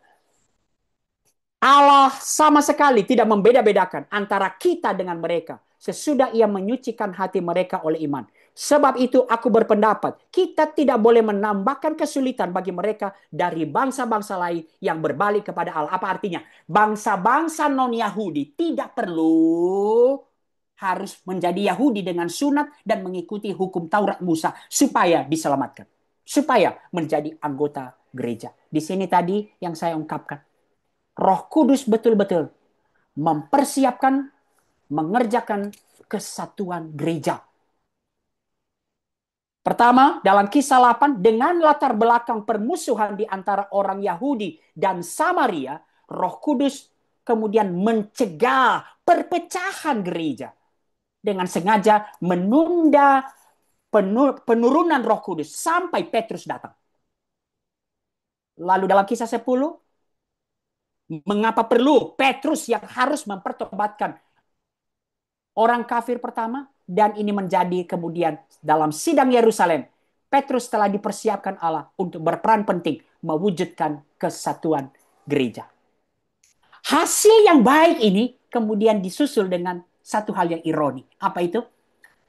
Allah sama sekali tidak membeda-bedakan antara kita dengan mereka sesudah ia menyucikan hati mereka oleh iman. Sebab itu aku berpendapat kita tidak boleh menambahkan kesulitan bagi mereka dari bangsa-bangsa lain yang berbalik kepada Allah. Apa artinya? Bangsa-bangsa non-Yahudi tidak perlu harus menjadi Yahudi dengan sunat dan mengikuti hukum Taurat Musa supaya diselamatkan. Supaya menjadi anggota gereja. Di sini tadi yang saya ungkapkan. Roh Kudus betul-betul mempersiapkan, mengerjakan kesatuan gereja. Pertama, dalam Kisah 8, dengan latar belakang permusuhan di antara orang Yahudi dan Samaria, Roh Kudus kemudian mencegah perpecahan gereja dengan sengaja menunda penurunan Roh Kudus sampai Petrus datang. Lalu dalam Kisah 10, mengapa perlu Petrus yang harus mempertobatkan orang kafir pertama? Dan ini menjadi kemudian dalam sidang Yerusalem, Petrus telah dipersiapkan Allah untuk berperan penting mewujudkan kesatuan gereja. Hasil yang baik ini kemudian disusul dengan satu hal yang ironi. Apa itu?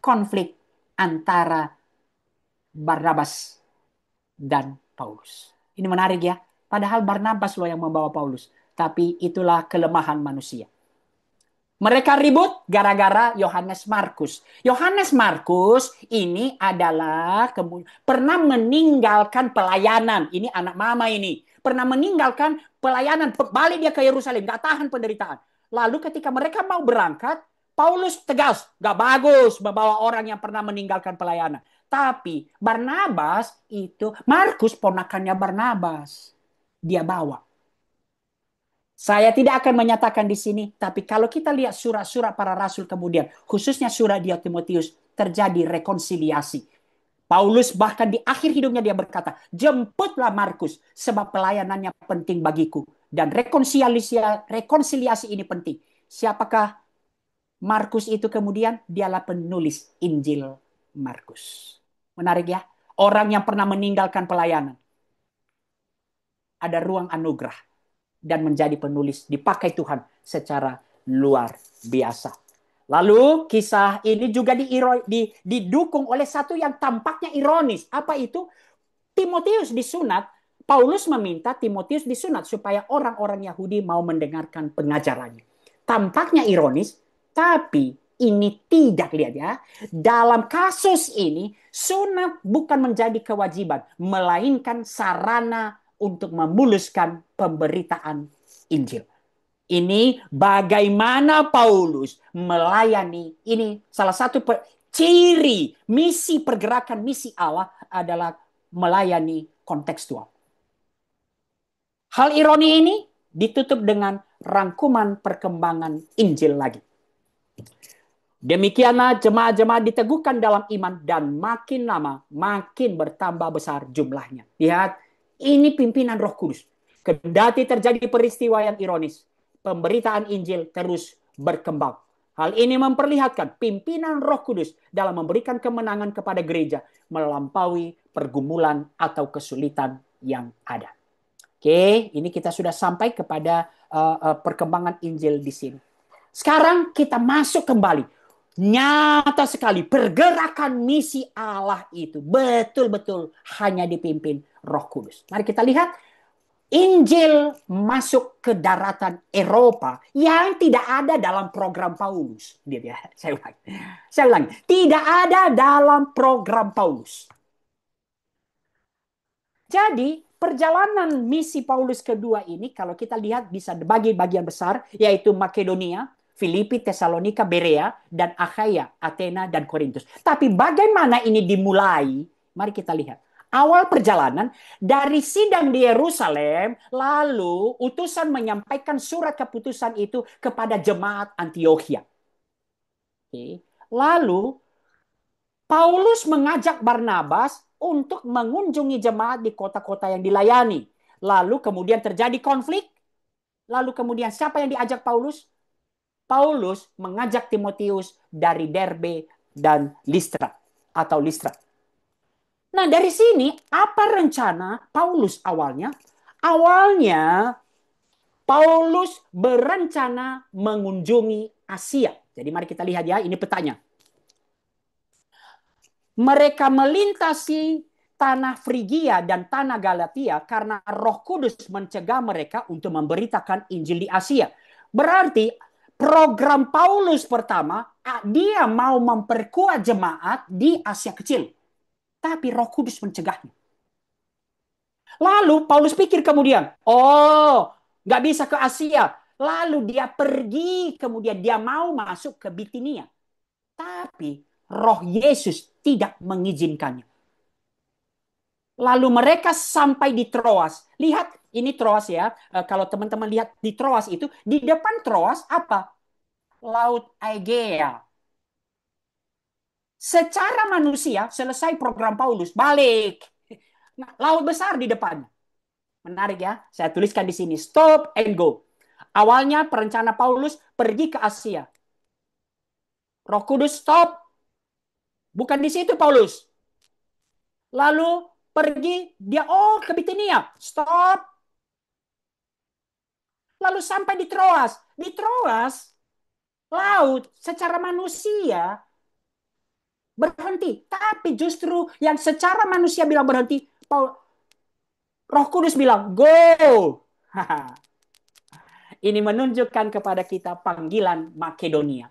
Konflik antara Barnabas dan Paulus. Ini menarik ya. Padahal Barnabas loh yang membawa Paulus. Tapi itulah kelemahan manusia. Mereka ribut gara-gara Yohanes Markus. Yohanes Markus ini adalah pernah meninggalkan pelayanan. Ini anak mama ini. Pernah meninggalkan pelayanan. Balik dia ke Yerusalem. Gak tahan penderitaan. Lalu ketika mereka mau berangkat, Paulus tegas. Gak bagus membawa orang yang pernah meninggalkan pelayanan. Tapi Barnabas itu, Markus ponakannya Barnabas. Dia bawa. Saya tidak akan menyatakan di sini, tapi kalau kita lihat surat-surat para rasul kemudian, khususnya surat dia Timotius, terjadi rekonsiliasi. Paulus bahkan di akhir hidupnya dia berkata, jemputlah Markus, sebab pelayanannya penting bagiku. Dan rekonsiliasi ini penting. Siapakah Markus itu kemudian? Dialah penulis Injil Markus. Menarik ya? Orang yang pernah meninggalkan pelayanan. Ada ruang anugerah. Dan menjadi penulis, dipakai Tuhan secara luar biasa. Lalu kisah ini juga didukung oleh satu yang tampaknya ironis. Apa itu? Timotius disunat. Paulus meminta Timotius disunat supaya orang-orang Yahudi mau mendengarkan pengajarannya. Tampaknya ironis, tapi ini tidak, lihat ya. Dalam kasus ini, sunat bukan menjadi kewajiban, melainkan sarana untuk memuluskan pemberitaan Injil. Ini bagaimana Paulus melayani. Ini salah satu ciri misi pergerakan misi Allah adalah melayani kontekstual. Hal ironi ini ditutup dengan rangkuman perkembangan Injil lagi. Demikianlah jemaat-jemaat diteguhkan dalam iman dan makin lama makin bertambah besar jumlahnya. Lihat, Ini pimpinan Roh Kudus. Kendati terjadi peristiwa yang ironis, pemberitaan Injil terus berkembang. Hal ini memperlihatkan pimpinan Roh Kudus dalam memberikan kemenangan kepada gereja melampaui pergumulan atau kesulitan yang ada. Oke, ini kita sudah sampai kepada perkembangan Injil di sini. Sekarang kita masuk kembali. Nyata sekali pergerakan misi Allah itu betul-betul hanya dipimpin Roh Kudus. Mari kita lihat Injil masuk ke daratan Eropa yang tidak ada dalam program Paulus. Saya ulangi. Tidak ada dalam program Paulus. Jadi perjalanan misi Paulus kedua ini kalau kita lihat bisa bagi bagian besar yaitu Makedonia, Filipi, Tesalonika, Berea, dan Achaia, Athena, dan Korintus. Tapi bagaimana ini dimulai? Mari kita lihat. Awal perjalanan dari sidang di Yerusalem, lalu utusan menyampaikan surat keputusan itu kepada jemaat Antiochia. Oke. Lalu Paulus mengajak Barnabas untuk mengunjungi jemaat di kota-kota yang dilayani. Lalu kemudian terjadi konflik. Lalu kemudian siapa yang diajak Paulus? Paulus mengajak Timotius dari Derbe dan Listra atau Listra. Nah, dari sini apa rencana Paulus awalnya? Awalnya Paulus berencana mengunjungi Asia. Jadi mari kita lihat ya, ini petanya. Mereka melintasi tanah Frigia dan tanah Galatia karena Roh Kudus mencegah mereka untuk memberitakan Injil di Asia. Berarti program Paulus pertama, dia mau memperkuat jemaat di Asia Kecil. Tapi Roh Kudus mencegahnya. Lalu Paulus pikir kemudian, oh, nggak bisa ke Asia. Lalu dia pergi, kemudian dia mau masuk ke Bitinia. Tapi Roh Yesus tidak mengizinkannya. Lalu mereka sampai di Troas. Lihat, ini Troas ya. Kalau teman-teman lihat di Troas itu, di depan Troas apa? Laut Aegea. Secara manusia, selesai program Paulus, balik. Nah, laut besar di depan. Menarik ya. Saya tuliskan di sini, stop and go. Awalnya perencana Paulus pergi ke Asia. Roh Kudus stop. Bukan di situ Paulus. Lalu pergi dia ke Bitinia. Stop. Lalu sampai di Troas. Di Troas laut secara manusia berhenti. Tapi justru yang secara manusia bilang berhenti, Roh Kudus bilang, go. Ini menunjukkan kepada kita panggilan Makedonia.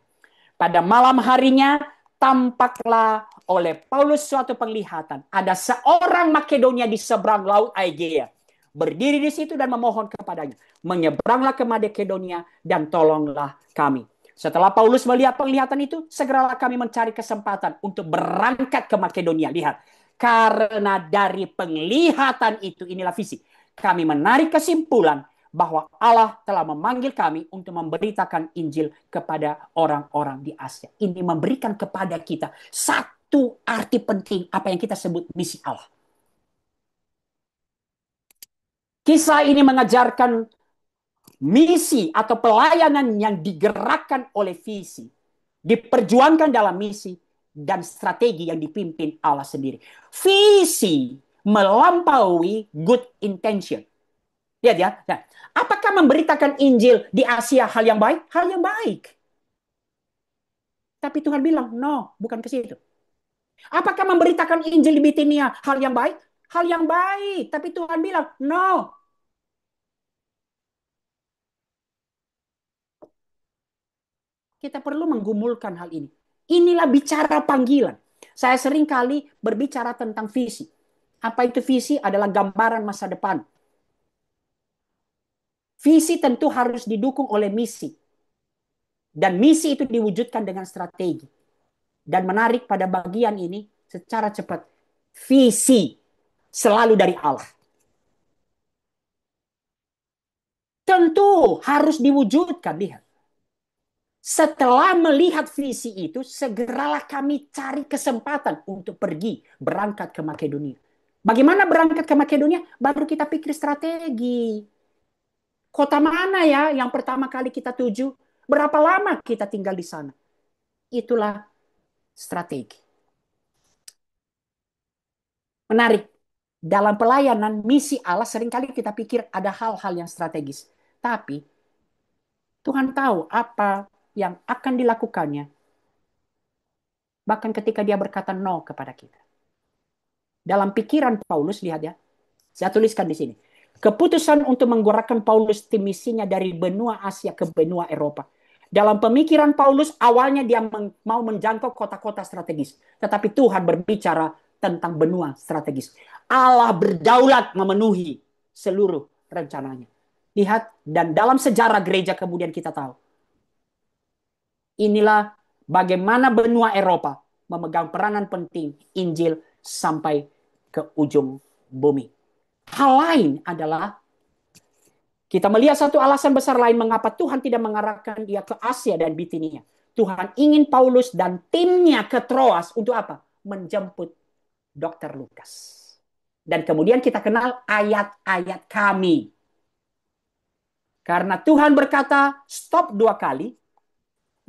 Pada malam harinya, tampaklah oleh Paulus suatu penglihatan. Ada seorang Makedonia di seberang laut Aegea. Berdiri di situ dan memohon kepadanya. Menyeberanglah ke Makedonia dan tolonglah kami. Setelah Paulus melihat penglihatan itu, segeralah kami mencari kesempatan untuk berangkat ke Makedonia. Lihat, karena dari penglihatan itu, inilah visi. Kami menarik kesimpulan bahwa Allah telah memanggil kami untuk memberitakan Injil kepada orang-orang di Asia. Ini memberikan kepada kita satu arti penting apa yang kita sebut misi Allah. Kisah ini mengajarkan misi atau pelayanan yang digerakkan oleh visi, diperjuangkan dalam misi, dan strategi yang dipimpin Allah sendiri. Visi melampaui good intention. Lihat ya. Nah, apakah memberitakan Injil di Asia hal yang baik? Hal yang baik. Tapi Tuhan bilang, no, bukan ke situ. Apakah memberitakan Injil di Bitinia hal yang baik? Hal yang baik. Tapi Tuhan bilang, no. Kita perlu menggumulkan hal ini. Inilah bicara panggilan. Saya sering kali berbicara tentang visi. Apa itu visi? Adalah gambaran masa depan. Visi tentu harus didukung oleh misi. Dan misi itu diwujudkan dengan strategi. Dan menarik pada bagian ini secara cepat. Visi selalu dari Allah. Tentu harus diwujudkan. Lihat. Setelah melihat visi itu, segeralah kami cari kesempatan untuk pergi berangkat ke Makedonia. Bagaimana berangkat ke Makedonia? Baru kita pikir strategi. Kota mana ya yang pertama kali kita tuju? Berapa lama kita tinggal di sana? Itulah strategi. Menarik. Dalam pelayanan misi Allah seringkali kita pikir ada hal-hal yang strategis. Tapi Tuhan tahu apa yang akan dilakukannya. Bahkan ketika dia berkata no kepada kita. Dalam pikiran Paulus, lihat ya. Saya tuliskan di sini. Keputusan untuk menggerakkan Paulus tim misinya dari benua Asia ke benua Eropa. Dalam pemikiran Paulus, awalnya dia mau menjangkau kota-kota strategis. Tetapi Tuhan berbicara tentang benua strategis. Allah berdaulat memenuhi seluruh rencananya. Lihat, dan dalam sejarah gereja kemudian kita tahu. Inilah bagaimana benua Eropa memegang peranan penting Injil sampai ke ujung bumi. Hal lain adalah kita melihat satu alasan besar lain mengapa Tuhan tidak mengarahkan dia ke Asia dan Bitinia. Tuhan ingin Paulus dan timnya ke Troas untuk apa? Menjemput Dr. Lukas. Dan kemudian kita kenal ayat-ayat kami. Karena Tuhan berkata stop 2 kali,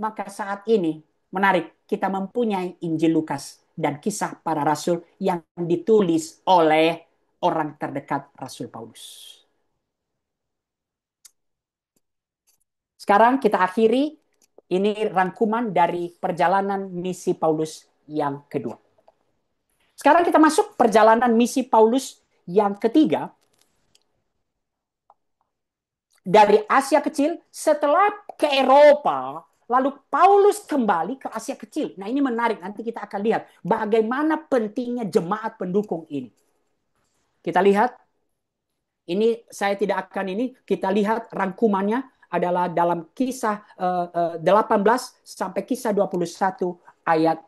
maka saat ini menarik kita mempunyai Injil Lukas dan kisah para rasul yang ditulis oleh orang terdekat Rasul Paulus. Sekarang kita akhiri ini rangkuman dari perjalanan misi Paulus yang kedua. Sekarang kita masuk perjalanan misi Paulus yang ketiga. Dari Asia Kecil setelah ke Eropa, lalu Paulus kembali ke Asia Kecil. Nah ini menarik, nanti kita akan lihat bagaimana pentingnya jemaat pendukung ini. Kita lihat, ini saya tidak akan ini, kita lihat rangkumannya adalah dalam kisah 18 sampai kisah 21 ayat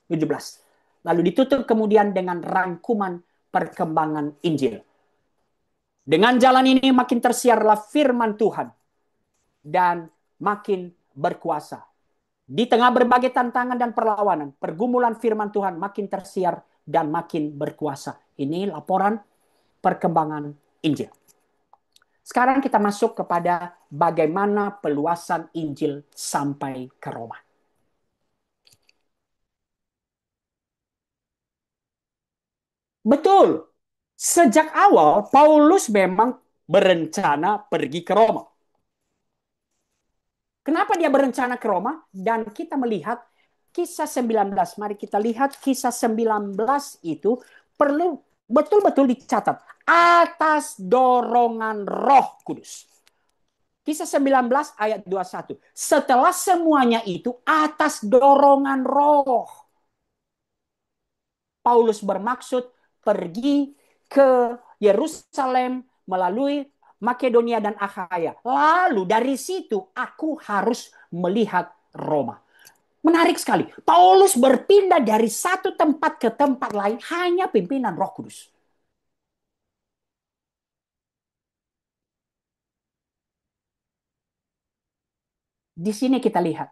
17. Lalu ditutup kemudian dengan rangkuman perkembangan Injil. Dengan jalan ini makin tersiarlah firman Tuhan dan makin berkuasa. Di tengah berbagai tantangan dan perlawanan, pergumulan firman Tuhan makin tersiar dan makin berkuasa. Ini laporan perkembangan Injil. Sekarang kita masuk kepada bagaimana peluasan Injil sampai ke Roma. Betul. Sejak awal Paulus memang berencana pergi ke Roma. Kenapa dia berencana ke Roma? Dan kita melihat kisah 19. Mari kita lihat kisah 19 itu perlu betul-betul dicatat atas dorongan Roh Kudus. Kisah 19 ayat 21. Setelah semuanya itu atas dorongan Roh. Paulus bermaksud pergi ke Yerusalem melalui Makedonia dan Akhaya. Lalu dari situ aku harus melihat Roma. Menarik sekali. Paulus berpindah dari satu tempat ke tempat lain hanya pimpinan Roh Kudus. Di sini kita lihat.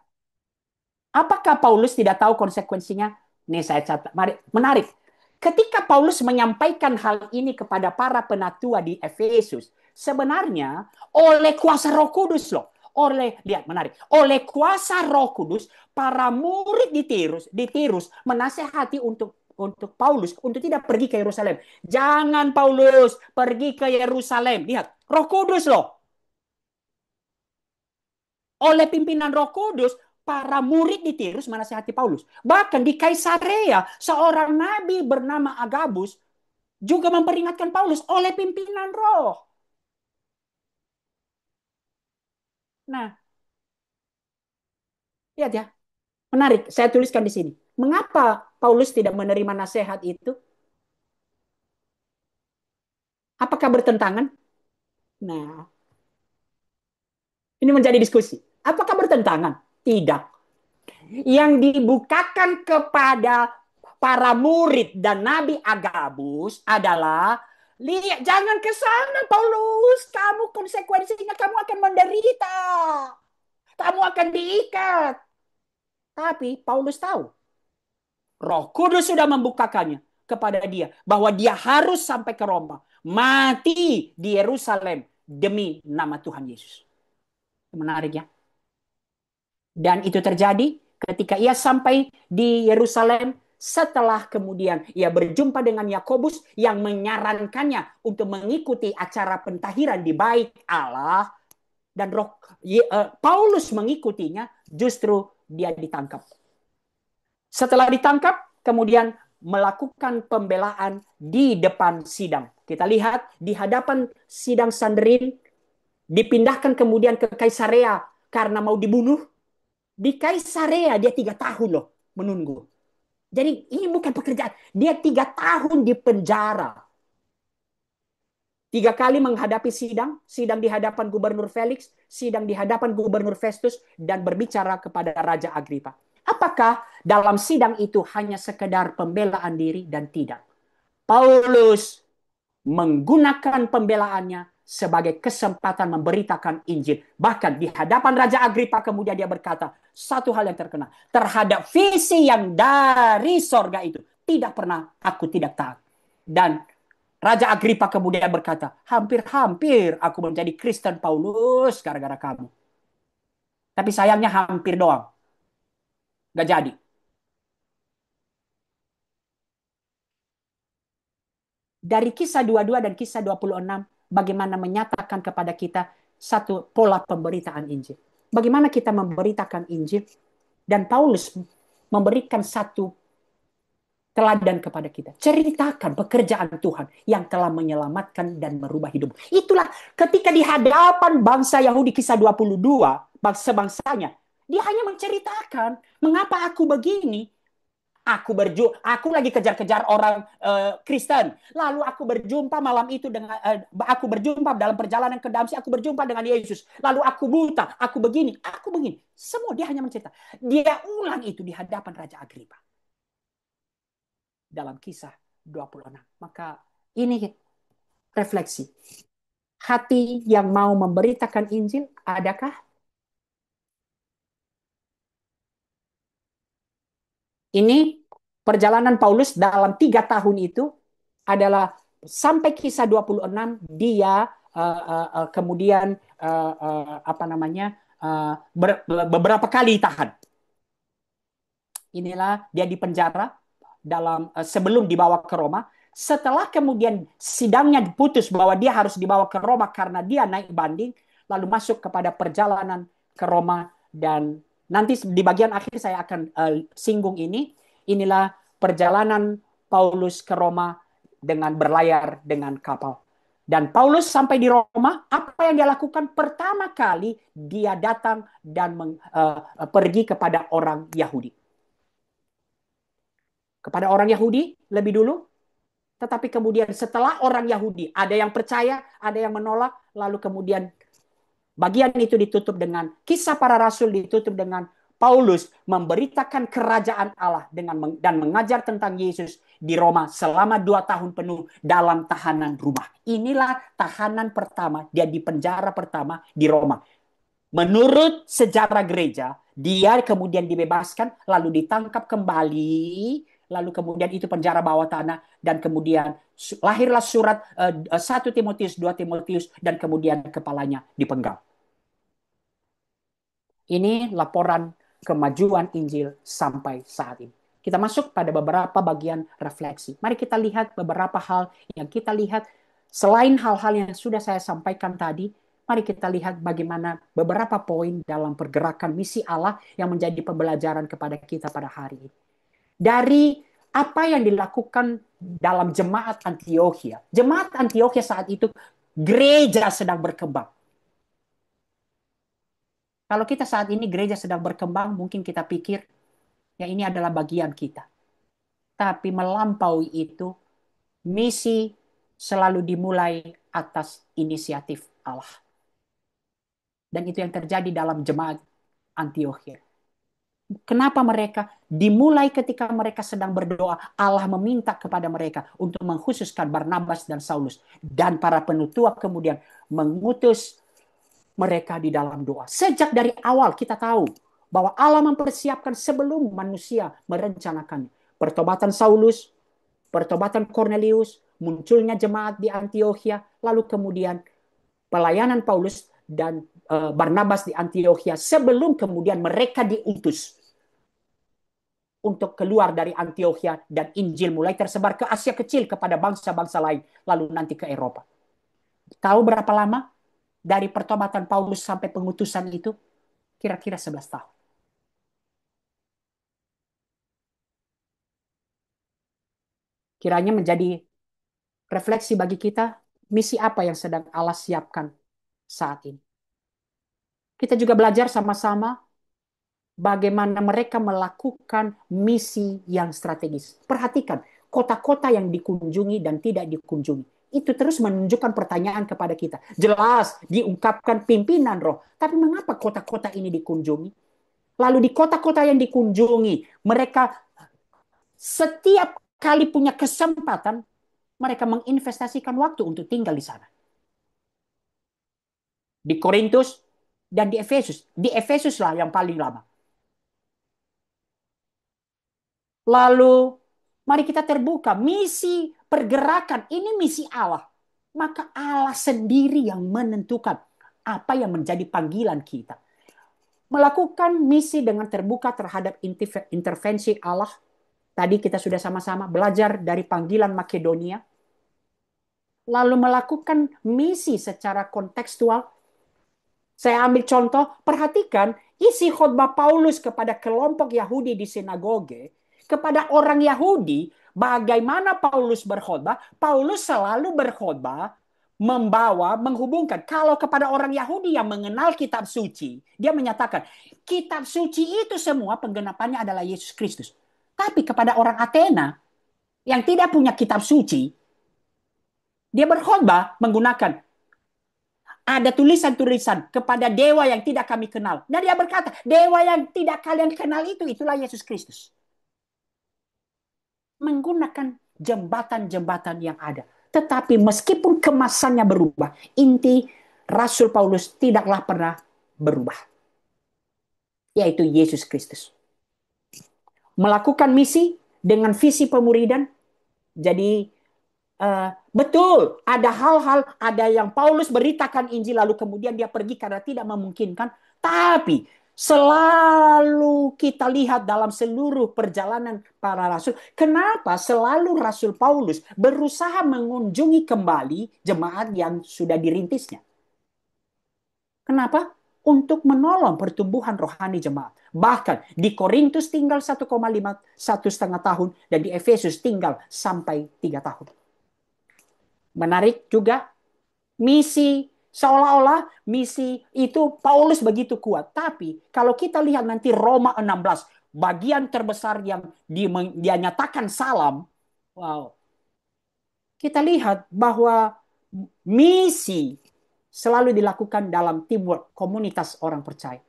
Apakah Paulus tidak tahu konsekuensinya? Nih saya catat. Menarik. Ketika Paulus menyampaikan hal ini kepada para penatua di Efesus, sebenarnya oleh kuasa Roh Kudus loh. Lihat menarik. Oleh kuasa Roh Kudus, para murid di Tirus menasehati untuk Paulus untuk tidak pergi ke Yerusalem. Jangan Paulus pergi ke Yerusalem. Lihat, Roh Kudus loh. Oleh pimpinan Roh Kudus, para murid di Tirus menasihati Paulus. Bahkan di Kaisarea, seorang nabi bernama Agabus juga memperingatkan Paulus oleh pimpinan Roh. Nah, lihat ya. Menarik, saya tuliskan di sini. Mengapa Paulus tidak menerima nasihat itu? Apakah bertentangan? Nah, ini menjadi diskusi. Apakah bertentangan? Tidak. Yang dibukakan kepada para murid dan Nabi Agabus adalah lihat, jangan ke sana Paulus, kamu konsekuensinya kamu akan menderita. Kamu akan diikat. Tapi Paulus tahu, Roh Kudus sudah membukakannya kepada dia bahwa dia harus sampai ke Roma, mati di Yerusalem demi nama Tuhan Yesus. Menarik ya. Dan itu terjadi ketika ia sampai di Yerusalem setelah kemudian ia berjumpa dengan Yakobus yang menyarankannya untuk mengikuti acara pentahiran di bait Allah, dan Paulus mengikutinya, justru dia ditangkap. Setelah ditangkap, kemudian melakukan pembelaan di depan sidang. Kita lihat di hadapan sidang Sanhedrin, dipindahkan kemudian ke Kaisarea karena mau dibunuh. Di Kaisarea dia 3 tahun loh menunggu. Jadi ini bukan pekerjaan. Dia 3 tahun di penjara. 3 kali menghadapi sidang, sidang di hadapan Gubernur Felix, sidang di hadapan Gubernur Festus, dan berbicara kepada Raja Agripa. Apakah dalam sidang itu hanya sekedar pembelaan diri dan tidak? Paulus menggunakan pembelaannya sebagai kesempatan memberitakan Injil. Bahkan di hadapan Raja Agripa kemudian dia berkata, satu hal yang terkenal, terhadap visi yang dari sorga itu, tidak pernah aku tidak taat. Dan Raja Agripa kemudian berkata, hampir-hampir aku menjadi Kristen Paulus gara-gara kamu. Tapi sayangnya hampir doang. Gak jadi. Dari kisah 22 dan kisah 26, bagaimana menyatakan kepada kita satu pola pemberitaan Injil. Bagaimana kita memberitakan Injil, dan Paulus memberikan satu teladan kepada kita. Ceritakan pekerjaan Tuhan yang telah menyelamatkan dan merubah hidup. Itulah ketika di hadapan bangsa Yahudi kisah 22, bangsa-bangsanya, dia hanya menceritakan mengapa aku begini. Aku lagi kejar-kejar orang Kristen. Lalu aku berjumpa malam itu dengan aku berjumpa dalam perjalanan ke Damsyik, aku berjumpa dengan Yesus. Lalu aku buta, aku begini. Semua dia hanya mencerita. Dia ulang itu di hadapan Raja Agripa. Dalam kisah 26. Maka ini refleksi. Hati yang mau memberitakan Injil, adakah? Ini perjalanan Paulus dalam 3 tahun itu adalah sampai kisah 26 dia kemudian apa namanya beberapa kali tahan. Inilah dia di penjara dalam sebelum dibawa ke Roma. Setelah kemudian sidangnya diputus bahwa dia harus dibawa ke Roma karena dia naik banding, lalu masuk kepada perjalanan ke Roma, dan nanti di bagian akhir saya akan singgung ini. Inilah perjalanan Paulus ke Roma dengan berlayar dengan kapal. Dan Paulus sampai di Roma, apa yang dia lakukan? Pertama kali dia datang dan pergi kepada orang Yahudi. Kepada orang Yahudi lebih dulu, tetapi kemudian setelah orang Yahudi, ada yang percaya, ada yang menolak, lalu kemudian bagian itu ditutup dengan kisah para rasul, ditutup dengan Paulus memberitakan kerajaan Allah dan mengajar tentang Yesus di Roma selama 2 tahun penuh dalam tahanan rumah. Inilah tahanan pertama, dia di penjara pertama di Roma. Menurut sejarah gereja, dia kemudian dibebaskan, lalu ditangkap kembali, lalu kemudian itu penjara bawah tanah, dan kemudian lahirlah surat 1 Timotius, 2 Timotius, dan kemudian kepalanya dipenggal. Ini laporan kemajuan Injil sampai saat ini. Kita masuk pada beberapa bagian refleksi. Mari kita lihat beberapa hal yang kita lihat selain hal-hal yang sudah saya sampaikan tadi. Mari kita lihat bagaimana beberapa poin dalam pergerakan misi Allah yang menjadi pembelajaran kepada kita pada hari ini. Dari apa yang dilakukan dalam jemaat Antiokhia. Jemaat Antiokhia saat itu gereja sedang berkembang. Kalau kita saat ini gereja sedang berkembang, mungkin kita pikir, ya ini adalah bagian kita. Tapi melampaui itu, misi selalu dimulai atas inisiatif Allah. Dan itu yang terjadi dalam jemaat Antiokhia. Kenapa mereka? Dimulai ketika mereka sedang berdoa, Allah meminta kepada mereka untuk mengkhususkan Barnabas dan Saulus. Dan para penutua kemudian mengutus mereka di dalam doa. Sejak dari awal kita tahu bahwa Allah mempersiapkan sebelum manusia merencanakan pertobatan Saulus, pertobatan Cornelius, munculnya jemaat di Antioquia, lalu kemudian pelayanan Paulus dan Barnabas di Antioquia sebelum kemudian mereka diutus untuk keluar dari Antioquia dan Injil mulai tersebar ke Asia Kecil kepada bangsa-bangsa lain, lalu nanti ke Eropa. Tahu berapa lama dari pertobatan Paulus sampai pengutusan itu? Kira-kira 11 tahun. Kiranya menjadi refleksi bagi kita, misi apa yang sedang Allah siapkan saat ini. Kita juga belajar sama-sama bagaimana mereka melakukan misi yang strategis. Perhatikan, kota-kota yang dikunjungi dan tidak dikunjungi. Itu terus menunjukkan pertanyaan kepada kita. Jelas diungkapkan pimpinan roh. Tapi mengapa kota-kota ini dikunjungi? Lalu di kota-kota yang dikunjungi, mereka setiap kali punya kesempatan, mereka menginvestasikan waktu untuk tinggal di sana. Di Korintus dan di Efesus. Di Efesus lah yang paling lama. Lalu mari kita terbuka. Misi pergerakan ini misi Allah. Maka Allah sendiri yang menentukan apa yang menjadi panggilan kita. Melakukan misi dengan terbuka terhadap intervensi Allah. Tadi kita sudah sama-sama belajar dari panggilan Makedonia. Lalu melakukan misi secara kontekstual. Saya ambil contoh, perhatikan isi khotbah Paulus kepada kelompok Yahudi di sinagoge, kepada orang Yahudi, bagaimana Paulus berkhotbah? Paulus selalu berkhotbah menghubungkan. Kalau kepada orang Yahudi yang mengenal kitab suci, dia menyatakan, kitab suci itu semua penggenapannya adalah Yesus Kristus. Tapi kepada orang Athena yang tidak punya kitab suci, dia berkhotbah menggunakan ada tulisan-tulisan kepada dewa yang tidak kami kenal. Dan dia berkata, dewa yang tidak kalian kenal itulah Yesus Kristus. Menggunakan jembatan-jembatan yang ada. Tetapi meskipun kemasannya berubah, inti Rasul Paulus tidaklah pernah berubah. Yaitu Yesus Kristus. Melakukan misi dengan visi pemuridan. Jadi betul, ada hal-hal, ada yang Paulus beritakan Injil lalu kemudian dia pergi karena tidak memungkinkan. Tapi selalu kita lihat dalam seluruh perjalanan para rasul, kenapa selalu Rasul Paulus berusaha mengunjungi kembali jemaat yang sudah dirintisnya? Kenapa? Untuk menolong pertumbuhan rohani jemaat. Bahkan di Korintus tinggal 1,5, 1,5 tahun, dan di Efesus tinggal sampai 3 tahun. Menarik juga, misi seolah-olah misi itu Paulus begitu kuat. Tapi kalau kita lihat nanti Roma 16, bagian terbesar yang dia nyatakan salam, wow. Kita lihat bahwa misi selalu dilakukan dalam teamwork, komunitas orang percaya.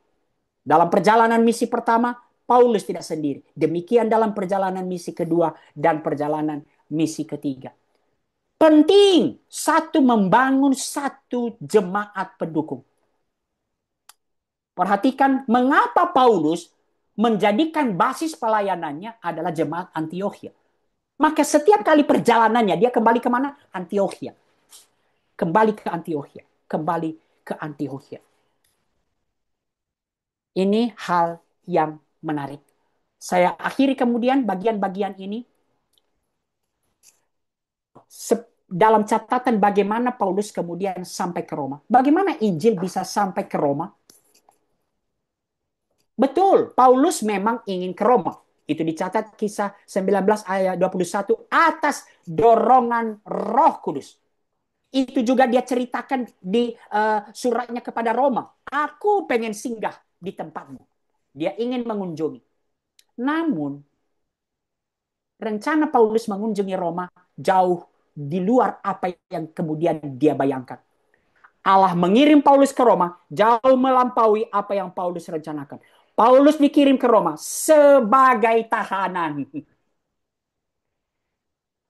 Dalam perjalanan misi pertama, Paulus tidak sendiri. Demikian dalam perjalanan misi kedua dan perjalanan misi ketiga. Penting membangun satu jemaat pendukung. Perhatikan mengapa Paulus menjadikan basis pelayanannya adalah jemaat Antioquia. Maka setiap kali perjalanannya dia kembali kemana? Antioquia. Kembali ke Antioquia. Kembali ke Antioquia. Ini hal yang menarik. Saya akhiri kemudian bagian-bagian ini dalam catatan bagaimana Paulus kemudian sampai ke Roma. Bagaimana Injil bisa sampai ke Roma? Betul, Paulus memang ingin ke Roma. Itu dicatat kisah 19 ayat 21 atas dorongan Roh Kudus. Itu juga dia ceritakan di suratnya kepada Roma. Aku pengen singgah di tempatmu. Dia ingin mengunjungi. Namun, rencana Paulus mengunjungi Roma jauh di luar apa yang kemudian dia bayangkan. Allah mengirim Paulus ke Roma jauh melampaui apa yang Paulus rencanakan. Paulus dikirim ke Roma sebagai tahanan.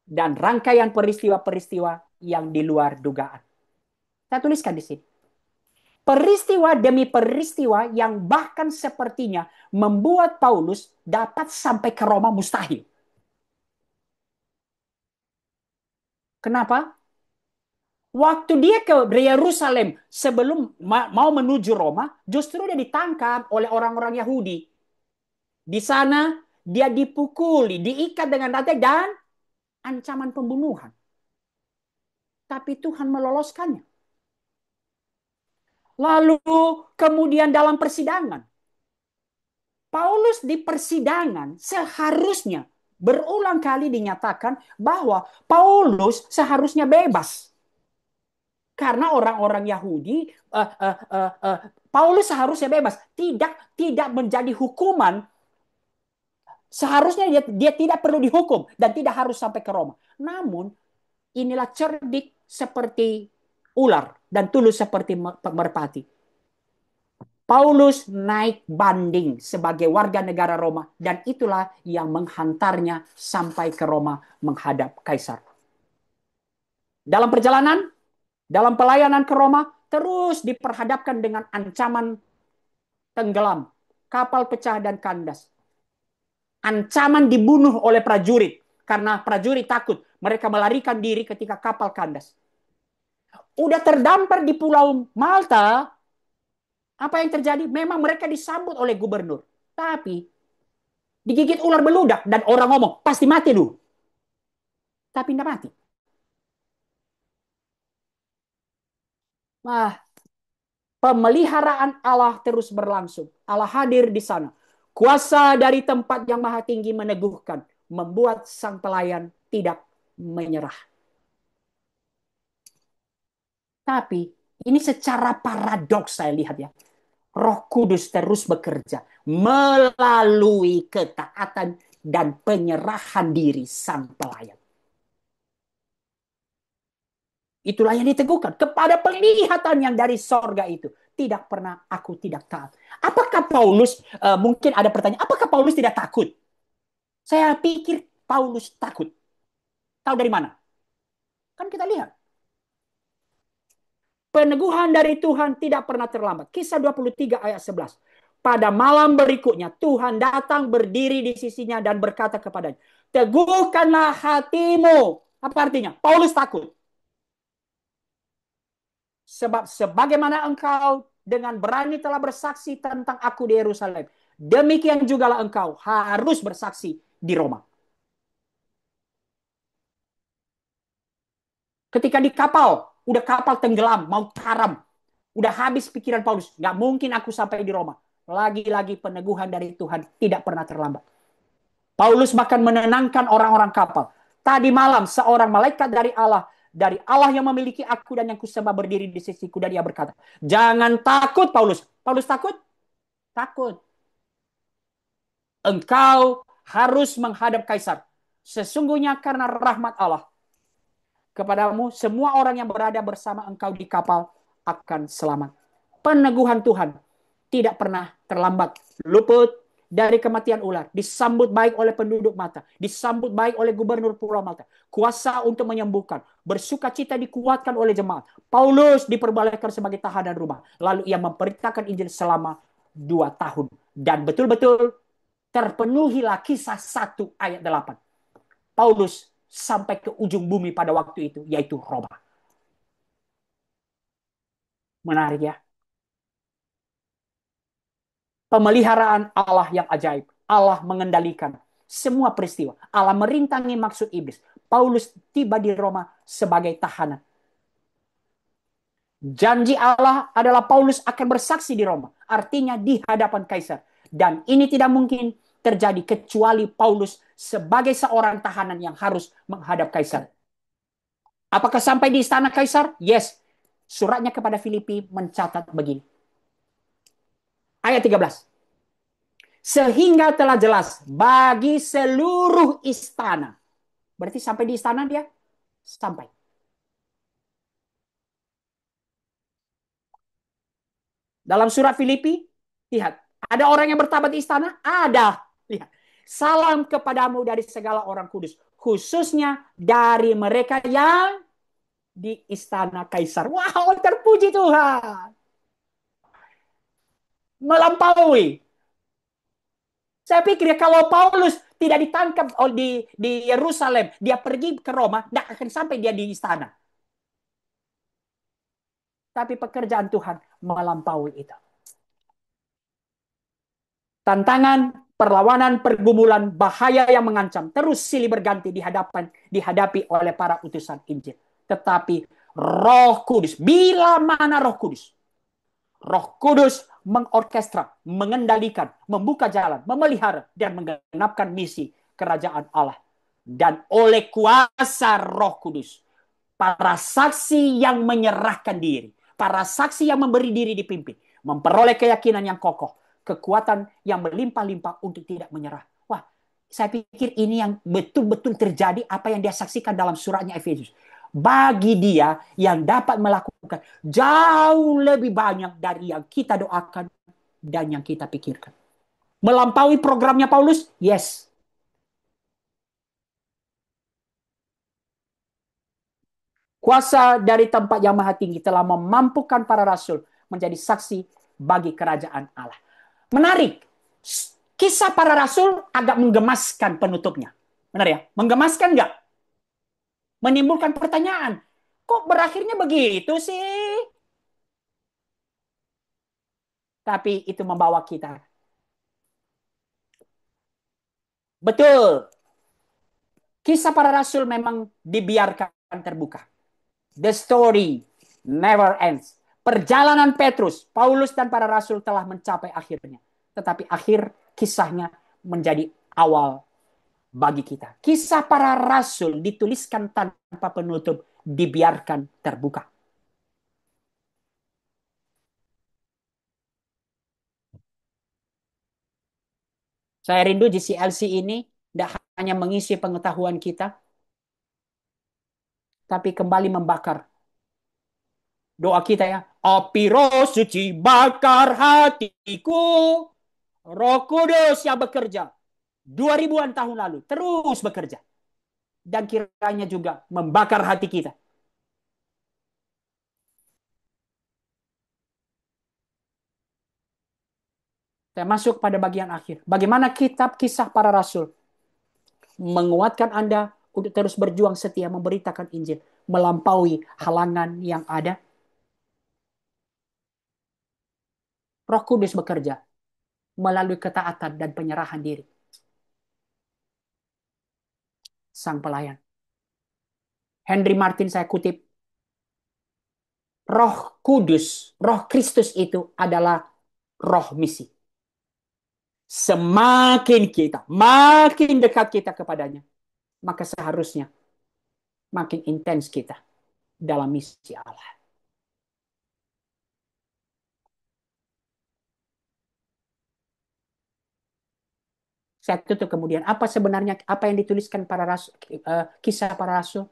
Dan rangkaian peristiwa-peristiwa yang di luar dugaan. Saya tuliskan di sini. Peristiwa demi peristiwa yang bahkan sepertinya membuat Paulus dapat sampai ke Roma mustahil. Kenapa? Waktu dia ke Yerusalem sebelum mau menuju Roma, justru dia ditangkap oleh orang-orang Yahudi. Di sana dia dipukuli, diikat dengan rantai dan ancaman pembunuhan. Tapi Tuhan meloloskannya. Lalu kemudian dalam persidangan, Paulus di persidangan seharusnya berulang kali dinyatakan bahwa Paulus seharusnya bebas. Karena orang-orang Yahudi, Paulus seharusnya bebas, tidak menjadi hukuman. Seharusnya dia tidak perlu dihukum dan tidak harus sampai ke Roma. Namun inilah cerdik seperti ular dan tulus seperti merpati. Paulus naik banding sebagai warga negara Roma dan itulah yang menghantarnya sampai ke Roma menghadap kaisar. Dalam perjalanan, dalam pelayanan ke Roma, terus diperhadapkan dengan ancaman tenggelam, kapal pecah dan kandas. Ancaman dibunuh oleh prajurit karena prajurit takut. Mereka melarikan diri ketika kapal kandas. Udah terdampar di Pulau Malta, apa yang terjadi? Memang mereka disambut oleh gubernur. Tapi digigit ular beludak dan orang ngomong, pasti mati lu. Tapi tidak mati. Nah, pemeliharaan Allah terus berlangsung. Allah hadir di sana. Kuasa dari tempat yang maha tinggi meneguhkan. Membuat sang pelayan tidak menyerah. Tapi ini secara paradoks saya lihat ya. Roh Kudus terus bekerja melalui ketaatan dan penyerahan diri sang pelayan. Itulah yang diteguhkan kepada penglihatan yang dari sorga itu. Tidak pernah aku tidak taat. Apakah Paulus, mungkin ada pertanyaan, apakah Paulus tidak takut? Saya pikir Paulus takut. Tahu dari mana? Kan kita lihat. Peneguhan dari Tuhan tidak pernah terlambat. Kisah 23 ayat 11. Pada malam berikutnya Tuhan datang berdiri di sisinya dan berkata kepadanya, teguhkanlah hatimu. Apa artinya? Paulus takut. Sebab sebagaimana engkau dengan berani telah bersaksi tentang aku di Yerusalem, demikian jugalah engkau harus bersaksi di Roma. Ketika di kapal, udah kapal tenggelam, mau karam, udah habis pikiran Paulus, nggak mungkin aku sampai di Roma. Lagi-lagi peneguhan dari Tuhan tidak pernah terlambat. Paulus bahkan menenangkan orang-orang kapal. Tadi malam seorang malaikat dari Allah yang memiliki aku dan yang kusembah berdiri di sisiku dan dia berkata, jangan takut Paulus. Paulus takut? Takut. Engkau harus menghadap kaisar. Sesungguhnya karena rahmat Allah kepadamu, semua orang yang berada bersama engkau di kapal akan selamat. Peneguhan Tuhan tidak pernah terlambat. Luput dari kematian ular, disambut baik oleh penduduk Malta, disambut baik oleh gubernur Pulau Malta, kuasa untuk menyembuhkan, bersuka cita dikuatkan oleh jemaat. Paulus diperbolehkan sebagai tahanan rumah, lalu ia memberitakan Injil selama 2 tahun. Dan betul-betul terpenuhilah kisah 1 ayat 8. Paulus sampai ke ujung bumi pada waktu itu, yaitu Roma. Menarik ya. Pemeliharaan Allah yang ajaib. Allah mengendalikan semua peristiwa. Allah merintangi maksud iblis. Paulus tiba di Roma sebagai tahanan. Janji Allah adalah Paulus akan bersaksi di Roma. Artinya di hadapan kaisar. Dan ini tidak mungkin terjadi kecuali Paulus sebagai seorang tahanan yang harus menghadap kaisar. Apakah sampai di istana kaisar? Yes. Suratnya kepada Filipi mencatat begini. Ayat 13. Sehingga telah jelas bagi seluruh istana. Berarti sampai di istana dia? Sampai. Dalam surat Filipi, lihat. Ada orang yang bertabat di istana? Ada. Lihat. Salam kepadamu dari segala orang kudus. Khususnya dari mereka yang di istana kaisar. Wow, terpuji Tuhan. Melampaui. Saya pikir ya kalau Paulus Tidak ditangkap di Yerusalem. Dia pergi ke Roma, tidak akan sampai dia di istana. Tapi pekerjaan Tuhan melampaui itu. Tantangan, perlawanan, pergumulan, bahaya yang mengancam terus silih berganti dihadapi oleh para utusan Injil. Tetapi Roh Kudus, bila mana Roh Kudus? Roh Kudus mengorkestra, mengendalikan, membuka jalan, memelihara, dan menggenapkan misi kerajaan Allah. Dan oleh kuasa Roh Kudus, para saksi yang menyerahkan diri, para saksi yang memberi diri dipimpin, memperoleh keyakinan yang kokoh, kekuatan yang melimpah-limpah untuk tidak menyerah. Wah, saya pikir ini yang betul-betul terjadi apa yang dia saksikan dalam suratnya Efesus. Bagi dia yang dapat melakukan jauh lebih banyak dari yang kita doakan dan yang kita pikirkan. Melampaui programnya Paulus? Yes. Kuasa dari tempat yang maha tinggi telah memampukan para rasul menjadi saksi bagi kerajaan Allah. Menarik. Kisah para rasul agak menggemaskan penutupnya. Benar ya? Menggemaskan nggak? Menimbulkan pertanyaan. Kok berakhirnya begitu sih? Tapi itu membawa kita. Betul. Kisah para rasul memang dibiarkan terbuka. The story never ends. Perjalanan Petrus, Paulus, dan para rasul telah mencapai akhirnya. Tetapi akhir kisahnya menjadi awal bagi kita. Kisah para rasul dituliskan tanpa penutup, dibiarkan terbuka. Saya rindu GCLC ini tidak hanya mengisi pengetahuan kita, tapi kembali membakar doa kita ya. Api roh suci bakar hatiku. Roh Kudus yang bekerja 2000-an tahun lalu terus bekerja. Dan kiranya juga membakar hati kita. Saya masuk pada bagian akhir. Bagaimana kitab kisah para rasul menguatkan Anda untuk terus berjuang setia memberitakan Injil. Melampaui halangan yang ada. Roh Kudus bekerja melalui ketaatan dan penyerahan diri. Sang pelayan. Henry Martin saya kutip. Roh Kudus, Roh Kristus itu adalah roh misi. Semakin kita, makin dekat kita kepadanya, maka seharusnya makin intens kita dalam misi Allah. Saya tutup kemudian, apa sebenarnya apa yang dituliskan para rasul, kisah para rasul?